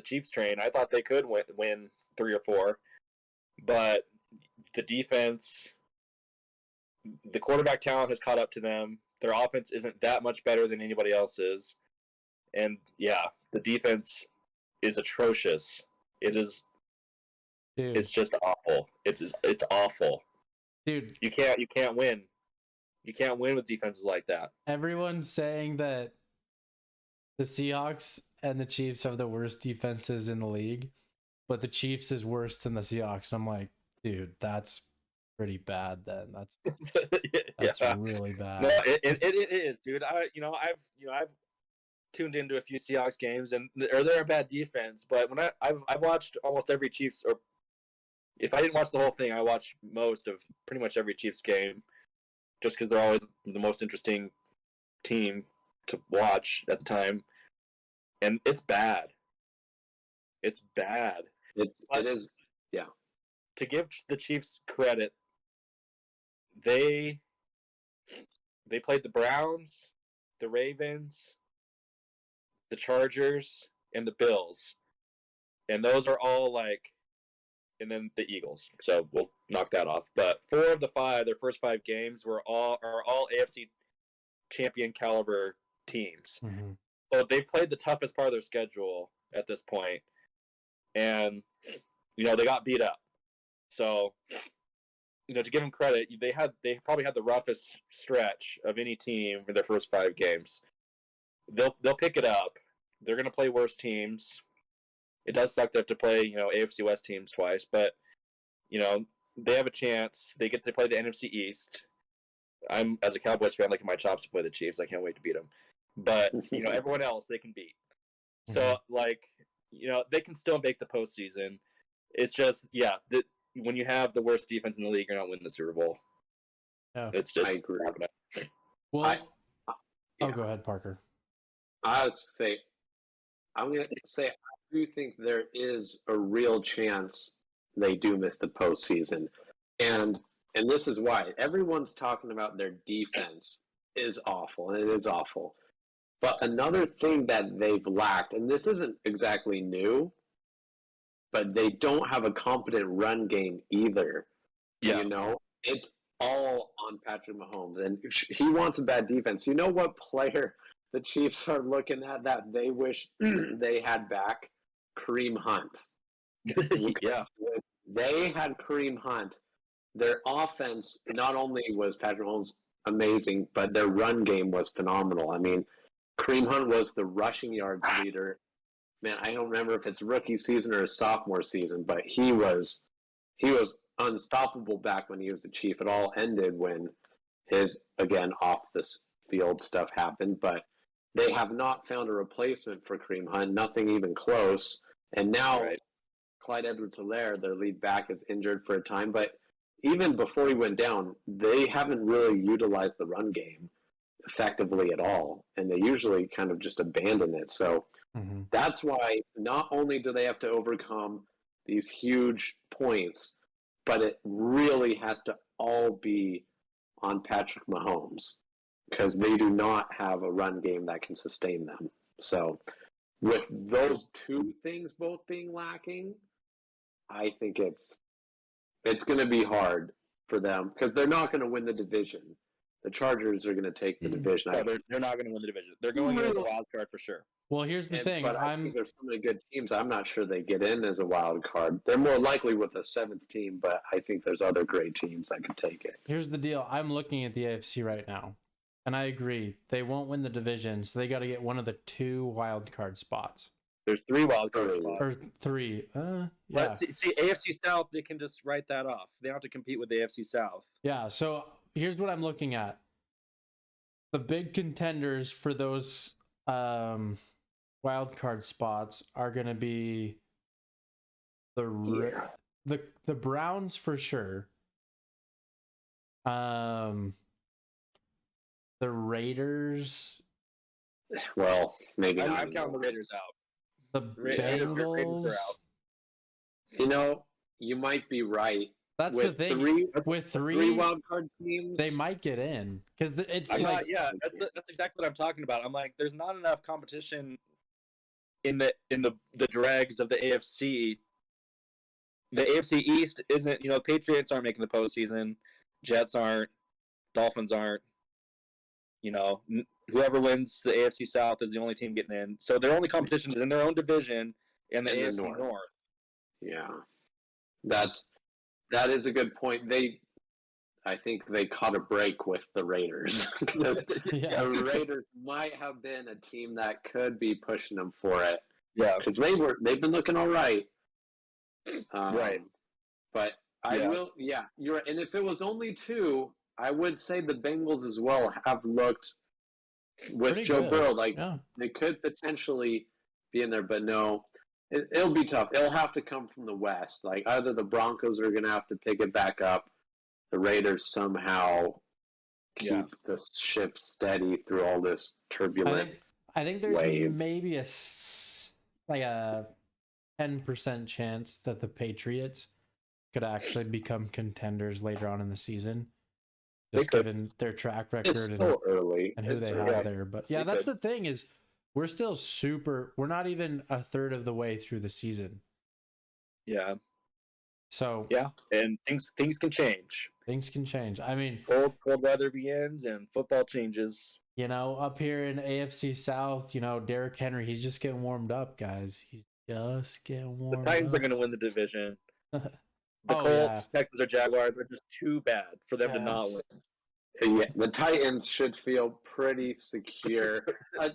Chiefs train. I thought they could win 3 or 4. But the defense, the quarterback talent has caught up to them. Their offense isn't that much better than anybody else's. And, the defense is atrocious. It is. Dude. It's just awful. It's awful. Dude, you can't win. You can't win with defenses like that. Everyone's saying that the Seahawks and the Chiefs have the worst defenses in the league, but the Chiefs is worse than the Seahawks. I'm like, dude, that's pretty bad. Then that's really bad. No, it is, dude. I've tuned into a few Seahawks games, and they're a bad defense. But when I've watched almost every Chiefs, or if I didn't watch the whole thing, I watched most of pretty much every Chiefs game, just because they're always the most interesting team to watch at the time. And it's bad. It's bad. It is, yeah. To give the Chiefs credit, they played the Browns, the Ravens, the Chargers, and the Bills. And those are all and then the Eagles. So we'll knock that off. But 4 of the 5, their first 5 games are all AFC champion caliber teams. Mm-hmm. So they've played the toughest part of their schedule at this point. And, they got beat up. So, to give them credit, they probably had the roughest stretch of any team for their first 5 games. They'll pick it up. They're going to play worse teams. It does suck they have to play, AFC West teams twice, but, they have a chance. They get to play the NFC East. I'm, as a Cowboys fan, licking my chops to play the Chiefs. I can't wait to beat them. But, everyone else they can beat. So, they can still make the postseason. It's just, when you have the worst defense in the league, you're not winning the Super Bowl. Yeah. It's just, I agree. Well, go ahead, Parker. I'm going to say, I do think there is a real chance they do miss the postseason. And this is why. Everyone's talking about their defense is awful, and it is awful. But another thing that they've lacked, and this isn't exactly new, but they don't have a competent run game either. Yeah. It's all on Patrick Mahomes, and he wants a bad defense. You know what player the Chiefs are looking at that they wish they had back? Kareem Hunt. Yeah. They had Kareem Hunt. their offense, not only was Patrick Mahomes amazing, but their run game was phenomenal. I mean, Kareem Hunt was the rushing yards leader. Man, I don't remember if it's rookie season or his sophomore season, but he was unstoppable back when he was the Chief. It all ended when his, again, off the field stuff happened, but they have not found a replacement for Kareem Hunt, nothing even close. And now Clyde Edwards-Helaire, their lead back, is injured for a time, but even before he went down, they haven't really utilized the run game effectively at all, and they usually kind of just abandon it. So that's why not only do they have to overcome these huge points, but it really has to all be on Patrick Mahomes because they do not have a run game that can sustain them. So with those two things both being lacking, I think it's going to be hard for them because they're not going to win the division. The Chargers are going to take the division. No, they're not going to win the division. They're going in as a wild card for sure. Well, here's the thing. But I think there's so many good teams. I'm not sure they get in as a wild card. They're more likely with a seventh team, but I think there's other great teams that could take it. Here's the deal. I'm looking at the AFC right now, and I agree. They won't win the division, so they got to get one of the 2 wild card spots. There's 3 wild card spots. Or 3. Yeah. But see, AFC South, they can just write that off. They don't have to compete with the AFC South. Yeah, so here's what I'm looking at. The big contenders for those wild card spots are going to be the Browns for sure. The Raiders. Well, maybe not. I'm counting the Raiders out. The Bengals. Raiders are out. You know, you might be right. That's with the thing. With 3 wild card teams, they might get in because it's that's exactly what I'm talking about. I'm like, there's not enough competition in the dregs of the AFC. The AFC East isn't. Patriots aren't making the postseason. Jets aren't. Dolphins aren't. Whoever wins the AFC South is the only team getting in. So their only competition is in their own division in the AFC North. Yeah, that is a good point. I think they caught a break with the Raiders. The Raiders might have been a team that could be pushing them for it. Yeah, because they've been looking all right. Right, but you're right. And if it was only 2, I would say the Bengals as well have looked with pretty Joe good. Burrow they could potentially be in there, but no. It'll be tough. It'll have to come from the West. Like either the Broncos are going to have to pick it back up, the Raiders somehow keep the ship steady through all this turbulent. I think there's wave. Maybe a 10% chance that the Patriots could actually become contenders later on in the season, just given their track record early and who they have there. But that's the thing is. We're still we're not even a third of the way through the season. Yeah. So and things can change. Things can change. I mean, cold weather begins and football changes. Up here in AFC South, Derrick Henry, he's just getting warmed up, guys. He's just getting warmed up. The Titans are going to win the division. The Colts, Texans, or Jaguars are just too bad for them to not win. Yeah, the Titans should feel pretty secure.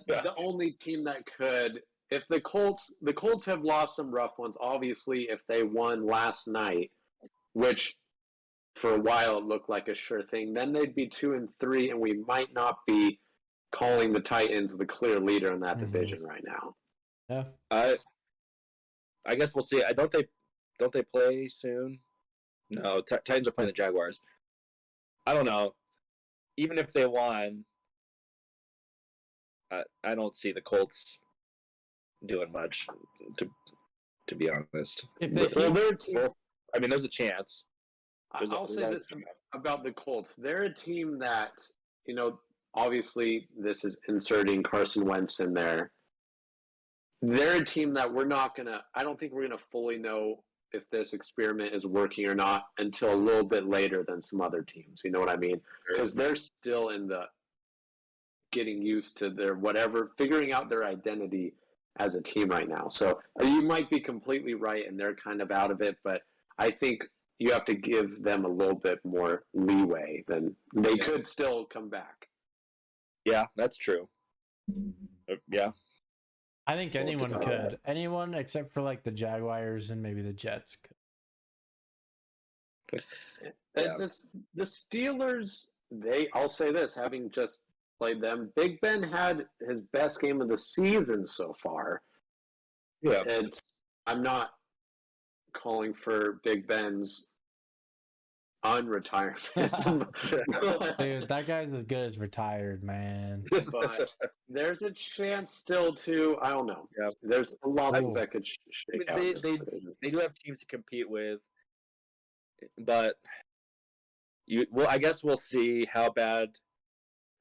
The only team that could, if the Colts have lost some rough ones, obviously, if they won last night, which for a while it looked like a sure thing, then they'd be 2-3, and we might not be calling the Titans the clear leader in that division right now. Yeah, I guess we'll see. Don't they play soon? No, Titans are playing the Jaguars. I don't know. Even if they won, I don't see the Colts doing much, to be honest. There's a chance. I'll say this about the Colts. They're a team that, obviously this is inserting Carson Wentz in there. They're a team that I don't think we're going to fully know if this experiment is working or not until a little bit later than some other teams. You know what I mean? Because they're still in the getting used to their figuring out their identity as a team right now. So you might be completely right and they're kind of out of it, but I think you have to give them a little bit more leeway than they could still come back. Yeah, that's true. Yeah. I think anyone could. Anyone except for like the Jaguars and maybe the Jets could. Yeah. The Steelers, I'll say this, having just played them, Big Ben had his best game of the season so far. Yeah. I'm not calling for Big Ben's unretirement. Dude, that guy's as good as retired, man. But there's a chance still to, I don't know. Yeah. There's a lot of things that could shake out. They do have teams to compete with, but I guess we'll see how bad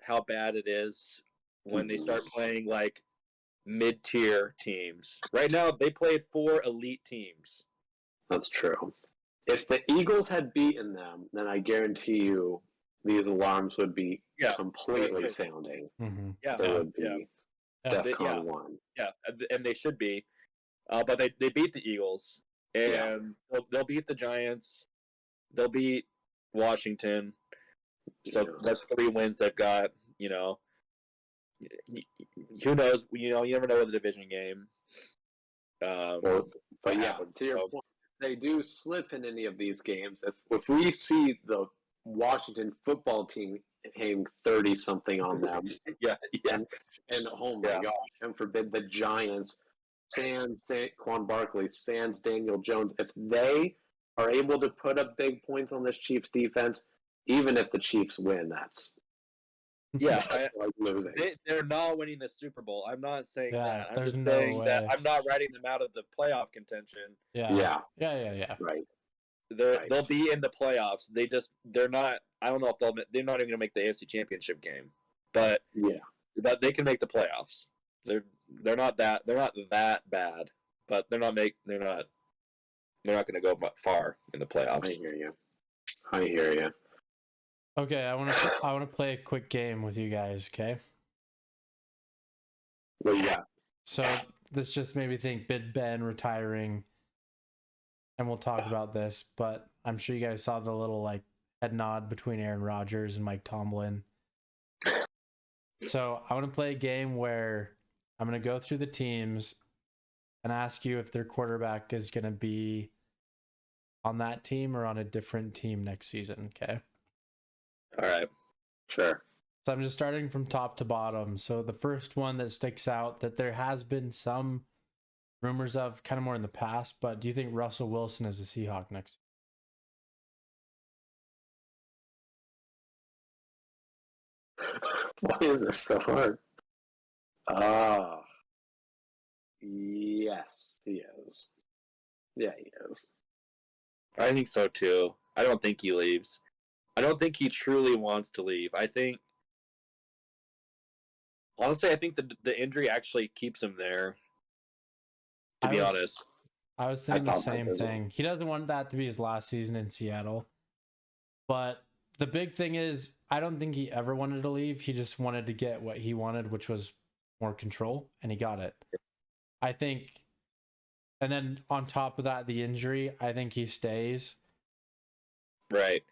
it is when they start playing like mid-tier teams. Right now, they played 4 elite teams. That's true. If the Eagles had beaten them, then I guarantee you these alarms would be completely sounding. Mm-hmm. Yeah, they would be DEFCON 1. Yeah, and they should be. But they beat the Eagles, and they'll beat the Giants. They'll beat Washington. So that's 3 wins they've got. You know, who knows? You know, you never know with a division game. But to your point, they do slip in any of these games. If we see the Washington football team hang 30-something on them, and oh my gosh, and forbid the Giants, sans Saquon Barkley, sans Daniel Jones, if they are able to put up big points on this Chiefs defense, even if the Chiefs win, that's like losing. They're not winning the Super Bowl. I'm not saying that. I'm just no saying way. that I'm not writing them out of the playoff contention. Yeah. Right. They'll be in the playoffs. They're not. I don't know if they're not even gonna make the AFC Championship game, but they can make the playoffs. They're not that bad, but they're not gonna go far in the playoffs. I hear you. Okay, I want to play a quick game with you guys. Okay. Well, yeah. So this just made me think Big Ben retiring, and we'll talk about this. But I'm sure you guys saw the little like head nod between Aaron Rodgers and Mike Tomlin. So I want to play a game where I'm going to go through the teams and ask you if their quarterback is going to be on that team or on a different team next season. Okay. All right. Sure. So I'm just starting from top to bottom. So the first one that sticks out that there has been some rumors of kind of more in the past, but do you think Russell Wilson is a Seahawk next? Why is this so hard? Yes, he is. Yeah, he is. I think so too. I don't think he leaves. I don't think he truly wants to leave. Honestly, I think the injury actually keeps him there. To be honest, I was thinking the same thing. He doesn't want that to be his last season in Seattle. But the big thing is, I don't think he ever wanted to leave. He just wanted to get what he wanted, which was more control, and he got it. I think, and then on top of that, the injury, I think he stays. Right.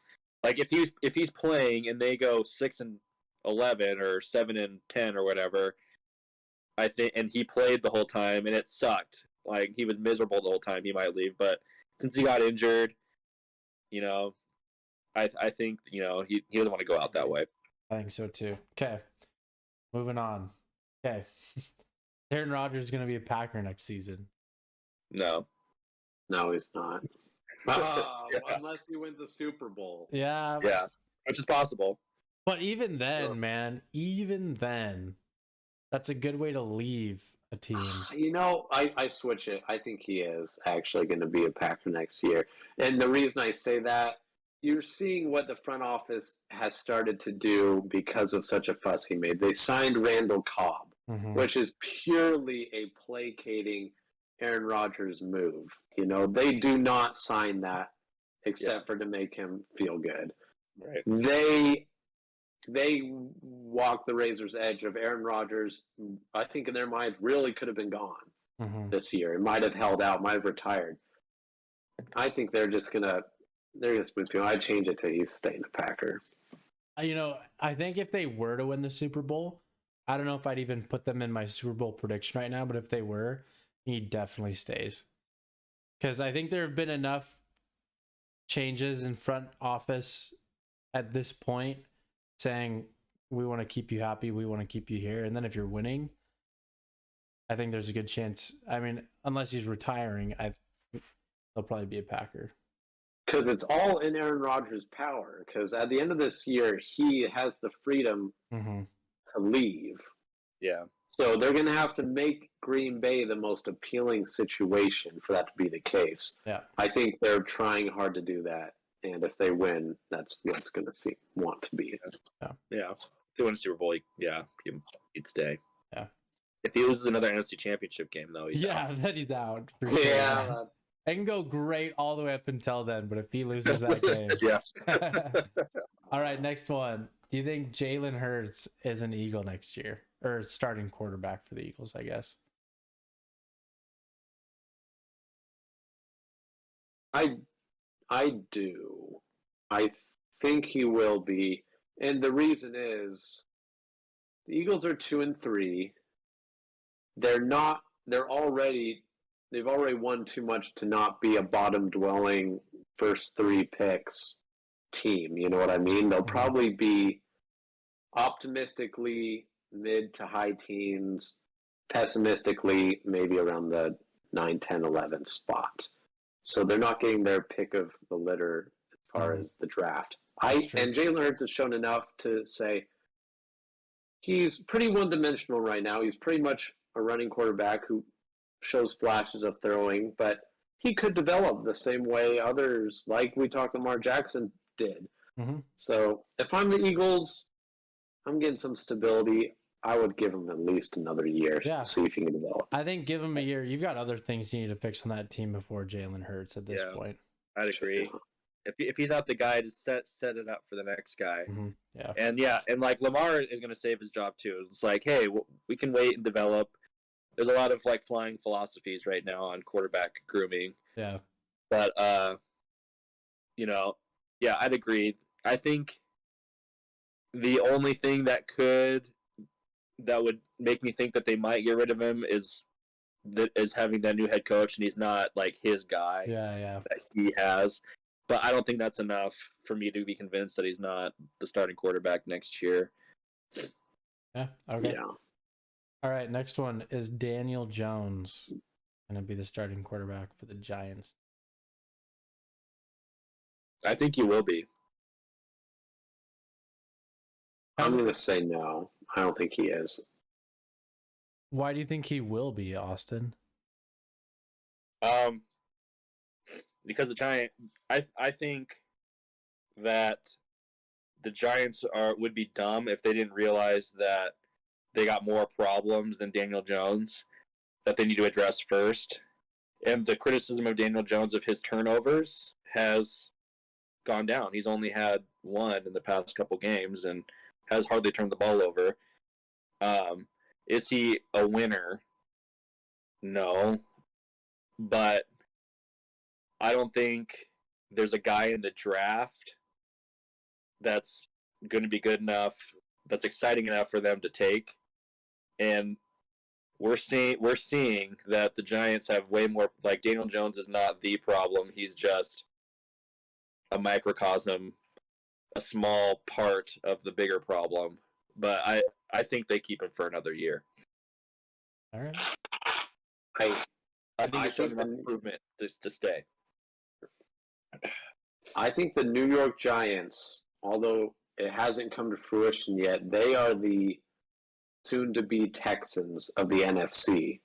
Like if he's playing and they go 6-11 or 7-10 or whatever, I think, and he played the whole time and it sucked. Like he was miserable the whole time. He might leave, but since he got injured, I think he doesn't want to go out that way. I think so too. Okay, moving on. Okay, Aaron Rodgers is going to be a Packer next season. No, he's not. Unless he wins a Super Bowl. Yeah, which is possible. But even then, man, that's a good way to leave a team. I switch it. I think he is actually going to be a Packer next year. And the reason I say that, you're seeing what the front office has started to do because of such a fuss he made. They signed Randall Cobb, which is purely a placating Aaron Rodgers move. They do not sign that except for to make him feel good. Right. They walk the razor's edge of Aaron Rodgers. I think in their minds really could have been gone this year. It might have held out, might have retired. I think they're just going to They're going to split people. I'd change it to he's staying a Packer. I think if they were to win the Super Bowl, I don't know if I'd even put them in my Super Bowl prediction right now, but if they were, he definitely stays. Because I think there have been enough changes in front office at this point saying, we want to keep you happy, we want to keep you here. And then if you're winning, I think there's a good chance. I mean, unless he's retiring, he'll probably be a Packer. Because it's all in Aaron Rodgers' power. Because at the end of this year, he has the freedom to leave. Yeah. So they're going to have to make Green Bay the most appealing situation for that to be the case. Yeah. I think they're trying hard to do that. And if they win, that's what's going to want to be. Yeah. If they win a Super Bowl, he'd stay. Yeah. If he loses another NFC Championship game, though, he's out. then he's out. Yeah. It can go great all the way up until then, but if he loses that game. Yeah. All right, next one. Do you think Jalen Hurts is an Eagle next year? Or starting quarterback for the Eagles, I guess? I do. I think he will be. And the reason is the Eagles are 2-3. They've already won too much to not be a bottom dwelling first 3 picks team. You know what I mean? They'll probably be optimistically mid to high teens, pessimistically maybe around the 9, 10, 11 spot. So they're not getting their pick of the litter as far as the draft. And Jalen Hurts has shown enough to say he's pretty one-dimensional right now. He's pretty much a running quarterback who shows flashes of throwing, but he could develop the same way others, like we talked Lamar Jackson, did. So if I'm the Eagles, I'm getting some stability. I would give him at least another year to see if he can develop. I think give him a year. You've got other things you need to fix on that team before Jalen Hurts at this point. I'd agree. If he's not the guy, just set it up for the next guy. Yeah. And like Lamar is going to save his job too. It's like, hey, we can wait and develop. There's a lot of like flying philosophies right now on quarterback grooming. Yeah. But I'd agree. I think the only thing that would make me think that they might get rid of him is having that new head coach, and he's not like his guy. Yeah. That he has. But I don't think that's enough for me to be convinced that he's not the starting quarterback next year. Yeah. Okay. Yeah. All right. Next one is Daniel Jones going to be the starting quarterback for the Giants. I think he will be. I'm going to say no. I don't think he is. Why do you think he will be, Austin? Because I think that the Giants would be dumb if they didn't realize that they got more problems than Daniel Jones that they need to address first. And the criticism of Daniel Jones of his turnovers has gone down. He's only had 1 in the past couple games and has hardly turned the ball over. Is he a winner? No. But I don't think there's a guy in the draft that's going to be good enough, that's exciting enough for them to take. And we're seeing that the Giants have way more, like Daniel Jones is not the problem. He's just a microcosm, a small part of the bigger problem. But I think they keep him for another year. All right. I think it's an improvement to stay. I think the New York Giants, although it hasn't come to fruition yet, they are the soon-to-be Texans of the NFC,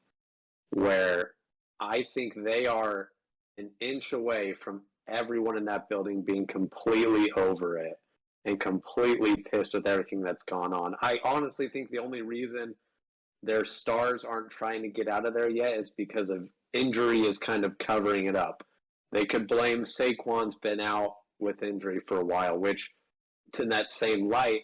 where I think they are an inch away from everyone in that building being completely over it and completely pissed with everything that's gone on. I honestly think the only reason their stars aren't trying to get out of there yet is because of injury is kind of covering it up. They could blame Saquon's been out with injury for a while, which, to that same light,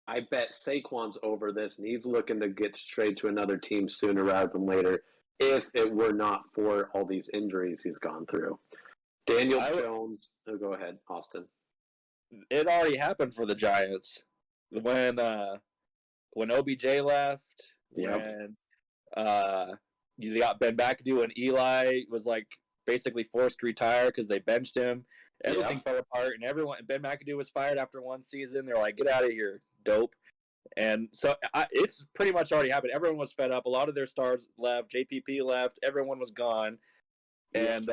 I bet Saquon's over this, and he's looking to get straight to another team sooner rather than later, if it were not for all these injuries he's gone through. Daniel Jones. Oh, go ahead, Austin. It already happened for the Giants when OBJ left. Yep. When you got Ben McAdoo and Eli was like basically forced to retire because they benched him. Everything fell apart, and Ben McAdoo was fired after one season. They're like, "Get out of here, dope." And so it's pretty much already happened. Everyone was fed up. A lot of their stars left. JPP left. Everyone was gone. And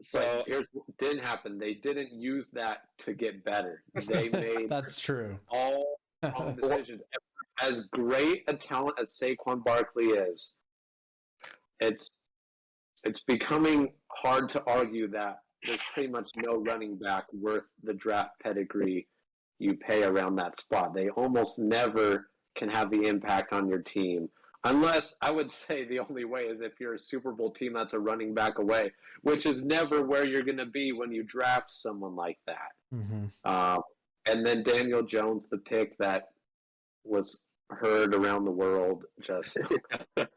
so here's what didn't happen. They didn't use that to get better. They made That's true. all wrong decisions. As great a talent as Saquon Barkley is, it's becoming hard to argue that there's pretty much no running back worth the draft pedigree you pay around that spot. They almost never can have the impact on your team. Unless, I would say the only way is if you're a Super Bowl team that's a running back away, which is never where you're going to be when you draft someone like that. Mm-hmm. And then Daniel Jones, the pick that was heard around the world, just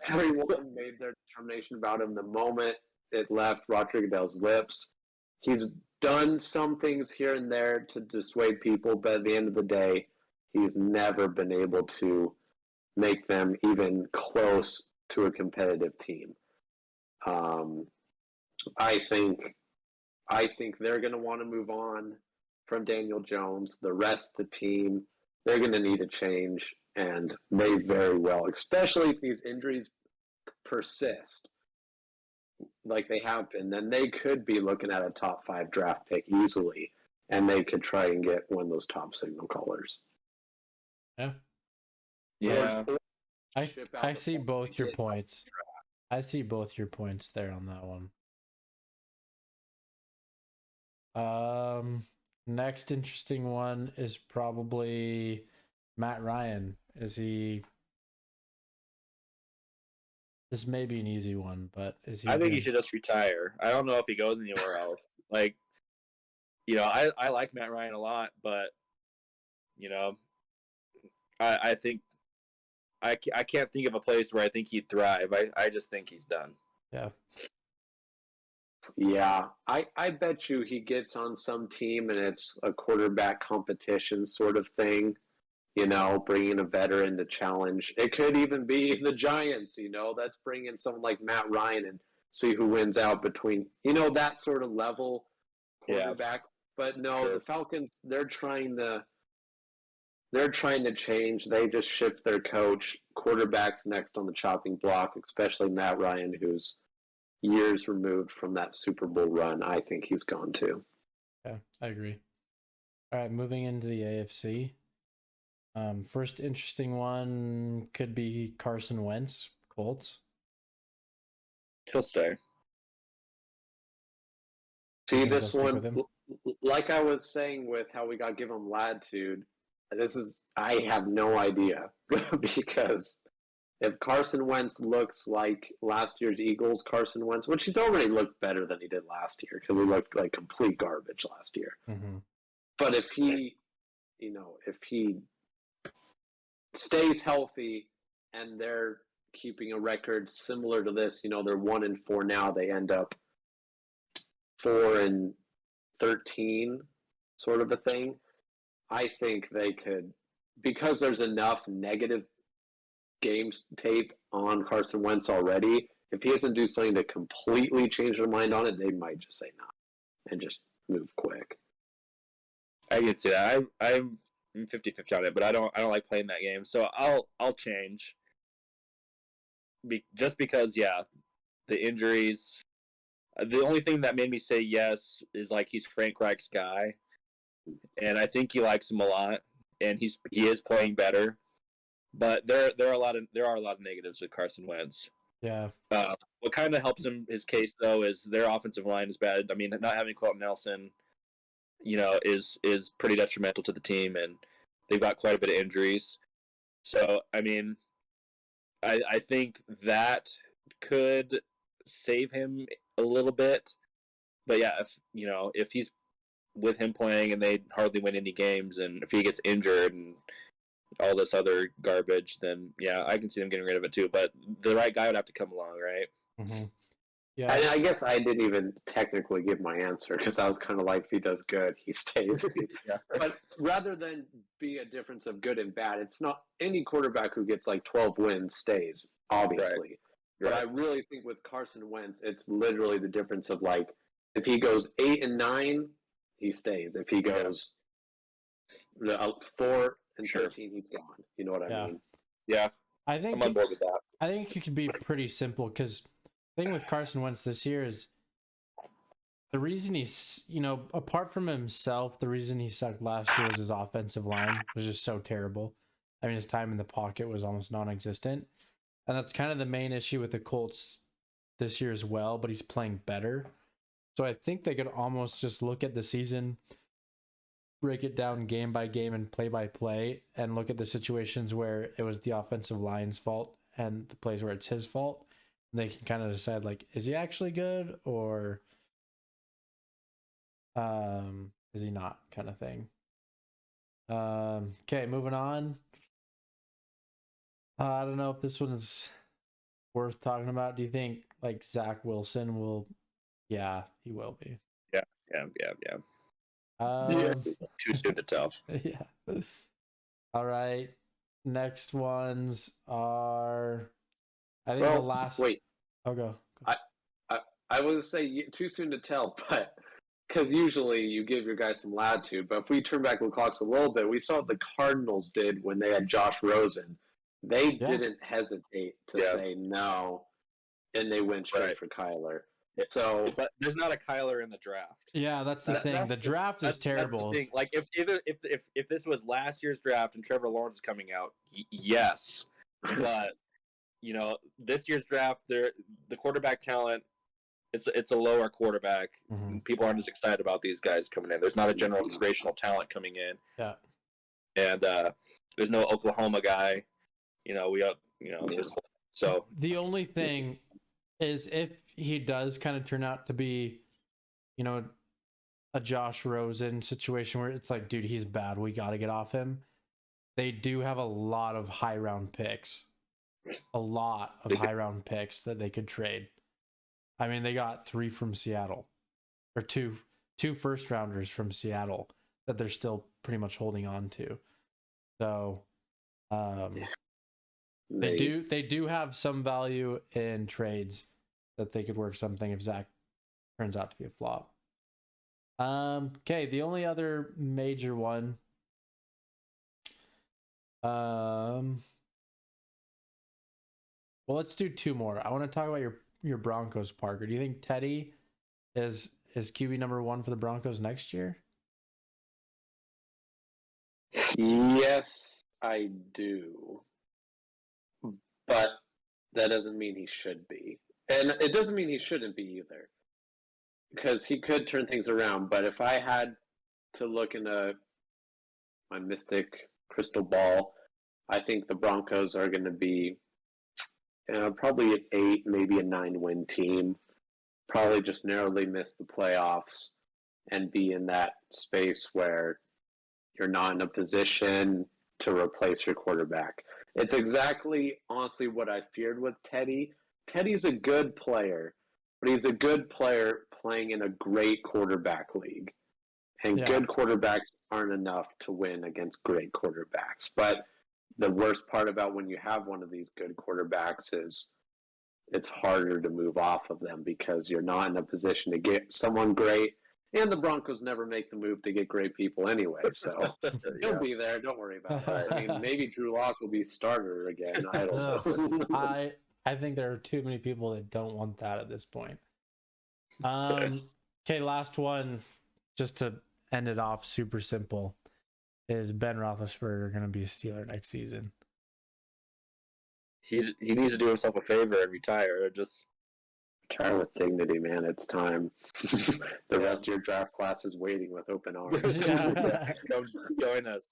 everyone made their determination about him the moment it left Roger Goodell's lips. He's done some things here and there to dissuade people, but at the end of the day, he's never been able to make them even close to a competitive team. I think they're going to want to move on from Daniel Jones. The rest of the team, they're going to need a change, and they very well, especially if these injuries persist like they have been, then they could be looking at a top 5 draft pick easily, and they could try and get one of those top signal callers. Yeah. I see both your points. I see both your points there on that one. Next interesting one is probably Matt Ryan. This may be an easy one, but is he? I think he should just retire. I don't know if he goes anywhere else. Like, I like Matt Ryan a lot, but I think I can't think of a place where I think he'd thrive. I just think he's done. Yeah, I bet you he gets on some team and it's a quarterback competition sort of thing, bringing a veteran to challenge. It could even be the Giants, that's bringing someone like Matt Ryan and see who wins out between, that sort of level quarterback. Yeah. But no, the Falcons, they're trying to change. They just shipped their coach. Quarterback's next on the chopping block, especially Matt Ryan, who's years removed from that Super Bowl run. I think he's gone too. Yeah, I agree. All right, moving into the AFC. First interesting one could be Carson Wentz, Colts. He'll stay. See, this one, like I was saying with how we got to give him latitude, I have no idea because if Carson Wentz looks like last year's Eagles Carson Wentz, which he's already looked better than he did last year because he looked like complete garbage last year. Mm-hmm. But if he stays healthy and they're keeping a record similar to this, they're 1-4 now, they end up 4-13 sort of a thing. I think they could, because there's enough negative games tape on Carson Wentz already. If he doesn't do something to completely change their mind on it, they might just say no and just move quick. I can see that. I'm 50-50 on it, but I don't like playing that game, so I'll change. Just because, the injuries. The only thing that made me say yes is like he's Frank Reich's guy, and I think he likes him a lot, and he is playing better. But there are a lot of negatives with Carson Wentz. Yeah. What kind of helps his case though is their offensive line is bad. I mean, not having Quentin Nelson, is pretty detrimental to the team, and they've got quite a bit of injuries. So I mean, I think that could save him a little bit. But yeah, if he's with him playing and they hardly win any games, and if he gets injured and all this other garbage, then I can see them getting rid of it too. But the right guy would have to come along, right? Mm-hmm. Yeah. I guess I didn't even technically give my answer because I was kind of like, if he does good, he stays. Yeah. But rather than be a difference of good and bad, it's not any quarterback who gets like 12 wins stays, obviously. But I really think with Carson Wentz, it's literally the difference of like, if he goes 8-9, he stays. If he goes 4-13, he's gone. You know what I mean? Yeah. I think I'm on board with that. I think it could be pretty simple because the thing with Carson Wentz this year is the reason he's, apart from himself, the reason he sucked last year was his offensive line was just so terrible. I mean, his time in the pocket was almost non-existent. And that's kind of the main issue with the Colts this year as well, but he's playing better. So I think they could almost just look at the season, break it down game by game and play by play, and look at the situations where it was the offensive line's fault and the plays where it's his fault. And they can kind of decide, like, is he actually good or is he not, kind of thing. Okay, moving on. I don't know if this one is worth talking about. Do you think like Zach Wilson will? Yeah, he will be. Yeah. Too soon to tell. Yeah. All right. Next ones are, I think the last. Wait. Oh, go. I would say too soon to tell, but because usually you give your guys some latitude. But if we turn back the clocks a little bit, we saw what the Cardinals did when they had Josh Rosen. They didn't hesitate to say no, and they went straight for Kyler. So, but there's not a Kyler in the draft. Yeah, that's the thing. The draft is terrible. Like if this was last year's draft and Trevor Lawrence is coming out, yes, but this year's draft, the quarterback talent, it's a lower quarterback. Mm-hmm. People aren't as excited about these guys coming in. There's not a generational talent coming in. Yeah, and there's no Oklahoma guy. So the only thing is if he does kind of turn out to be, a Josh Rosen situation where it's like, dude, he's bad, we got to get off him. They do have a lot of high round picks, that they could trade. I mean, they got 3 from Seattle, or two first rounders from Seattle that they're still pretty much holding on to. So, they do have some value in trades that they could work something if Zach turns out to be a flop. Okay, the only other major one. Well, let's do 2 more. I want to talk about your Broncos, Parker. Do you think Teddy is QB number 1 for the Broncos next year? Yes, I do. But that doesn't mean he should be. And it doesn't mean he shouldn't be either. Because he could turn things around. But if I had to look into my mystic crystal ball, I think the Broncos are going to be probably an 8, maybe a 9-win team. Probably just narrowly miss the playoffs and be in that space where you're not in a position to replace your quarterback. It's exactly, honestly, what I feared with Teddy. Teddy's a good player, but he's a good player playing in a great quarterback league. And good quarterbacks aren't enough to win against great quarterbacks. But the worst part about when you have one of these good quarterbacks is it's harder to move off of them because you're not in a position to get someone great. And the Broncos never make the move to get great people anyway, so he'll be there. Don't worry about that. I mean, maybe Drew Lock will be starter again. I don't know. I think there are too many people that don't want that at this point. Okay, last one, just to end it off super simple, is Ben Roethlisberger going to be a Steeler next season? He needs to do himself a favor and retire. Just retire with dignity, man. It's time. The rest of your draft class is waiting with open arms. Come join us.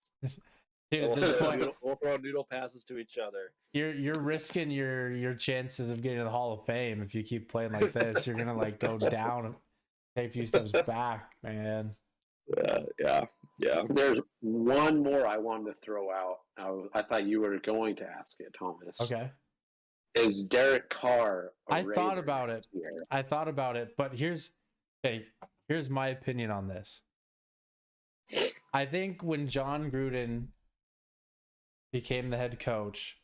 Dude, at this point, we'll throw noodle passes to each other. You're risking your chances of getting to the Hall of Fame if you keep playing like this. You're gonna like go down and take a few steps back, man. Yeah. There's one more I wanted to throw out. I thought you were going to ask it, Thomas. Okay. Is Derek Carr a I thought Raider about it. next year? I thought about it, but here's my opinion on this. I think when John Gruden became the head coach,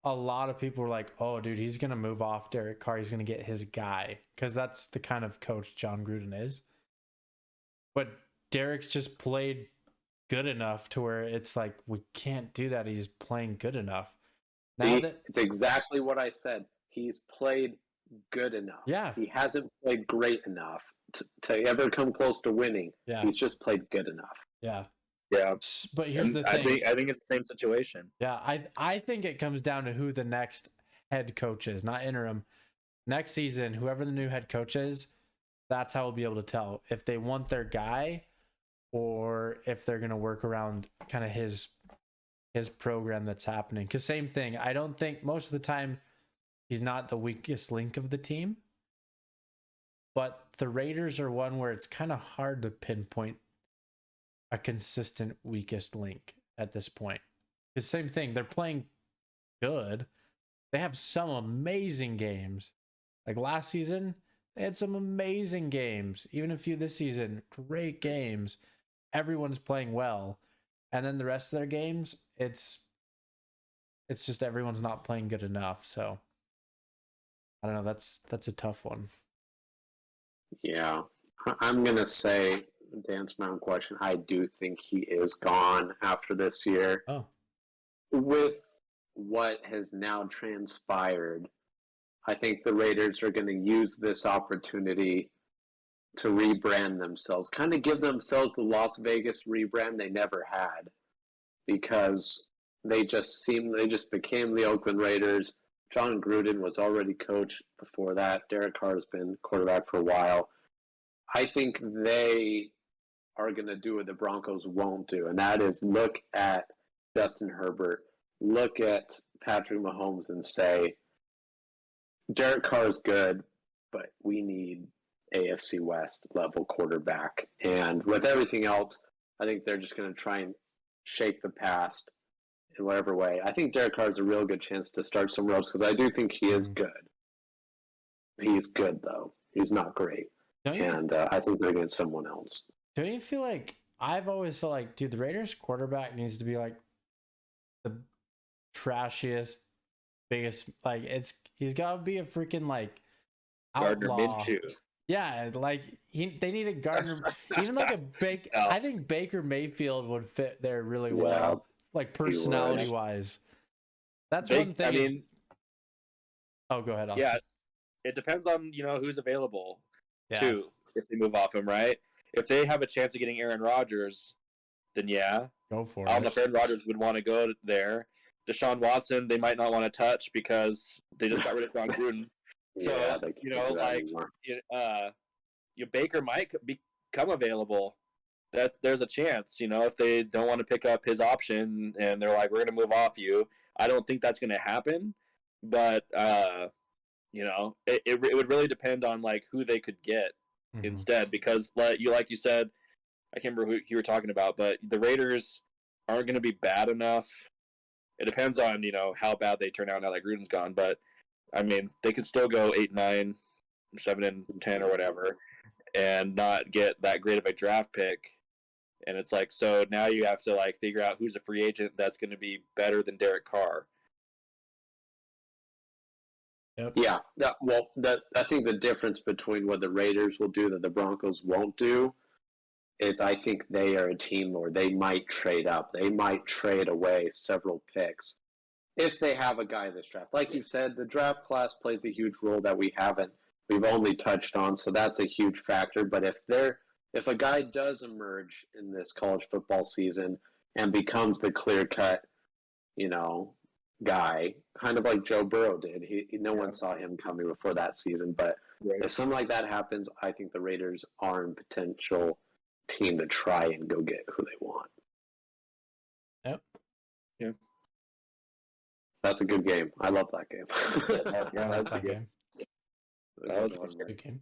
a lot of people were like, "Oh, dude, he's gonna move off Derek Carr. He's gonna get his guy," because that's the kind of coach John Gruden is. But Derek's just played good enough to where it's like we can't do that. He's playing good enough. See, it's exactly what I said. He's played good enough. Yeah. He hasn't played great enough to ever come close to winning. Yeah. He's just played good enough. Yeah. Yeah. But here's the thing. I think it's the same situation. Yeah, I think it comes down to who the next head coach is, not interim. Next season, whoever the new head coach is, that's how we'll be able to tell if they want their guy or if they're going to work around kind of his program that's happening. Because same thing, I don't think most of the time he's not the weakest link of the team. But the Raiders are one where it's kind of hard to pinpoint a consistent weakest link at this point. The same thing, they're playing good. They have some amazing games. Like last season, they had some amazing games. Even a few this season, great games. Everyone's playing well. And then the rest of their games, it's just everyone's not playing good enough. So I don't know, that's a tough one. Yeah. I'm going to say, to answer my own question, I do think he is gone after this year. Oh. With what has now transpired, I think the Raiders are going to use this opportunity to rebrand themselves, kind of give themselves the Las Vegas rebrand they never had, because they just became the Oakland Raiders. John Gruden was already coach before that. Derek Carr has been quarterback for a while. I think they are going to do what the Broncos won't do, and that is look at Justin Herbert, look at Patrick Mahomes and say, Derek Carr is good, but we need AFC West level quarterback. And with everything else, I think they're just going to try and shake the past in whatever way. I think Derek Carr has a real good chance to start somewhere else because I do think he is good. He's good, though. He's not great. And I think they're against someone else. Don't you feel like, I've always felt like, dude, the Raiders quarterback needs to be like the trashiest, biggest, like he's got to be a freaking like Gardner outlaw. Minshew. Yeah, like they need a Gardner, even like a Baker. I think Baker Mayfield would fit there really well, like personality wise. That's one thing. I mean, oh, go ahead, Austin. Yeah, it depends on who's available too. If they move off him, right? If they have a chance of getting Aaron Rodgers, then yeah, go for it. I don't know if Aaron Rodgers would want to go there. Deshaun Watson, they might not want to touch because they just got rid of John Gruden. So Baker might become available. That there's a chance, if they don't want to pick up his option and they're like, we're going to move off you. I don't think that's going to happen, but it would really depend on like who they could get instead, because like you said, I can't remember who you were talking about, but the Raiders aren't going to be bad enough. It depends on how bad they turn out now that Gruden's gone, but I mean they could still go 8-9, 7-10 or whatever, and not get that great of a draft pick. And it's like, so now you have to like figure out who's a free agent that's going to be better than Derek Carr. Yep. Yeah. Well, I think the difference between what the Raiders will do that the Broncos won't do is I think they are a team where they might trade up. They might trade away several picks if they have a guy this draft. Like you said, the draft class plays a huge role that we've only touched on, so that's a huge factor. But if a guy does emerge in this college football season and becomes the clear-cut, guy, kind of like Joe Burrow did. No one saw him coming before that season, but if something like that happens, I think the Raiders are a potential team to try and go get who they want. Yep. Yeah. That's a good game. I love that game. Yeah, that's a good game. That was a good game.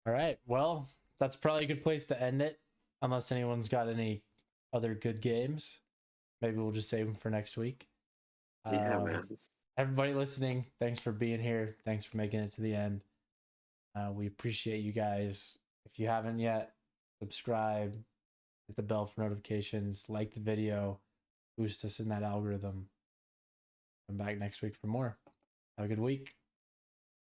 All right. Well, that's probably a good place to end it, unless anyone's got any other good games. Maybe we'll just save them for next week. Yeah, man. everybody listening, thanks for being here. Thanks for making it to the end. We appreciate you guys. If you haven't yet, subscribe, hit the bell for notifications, like the video, boost us in that algorithm. Come back next week for more. Have a good week.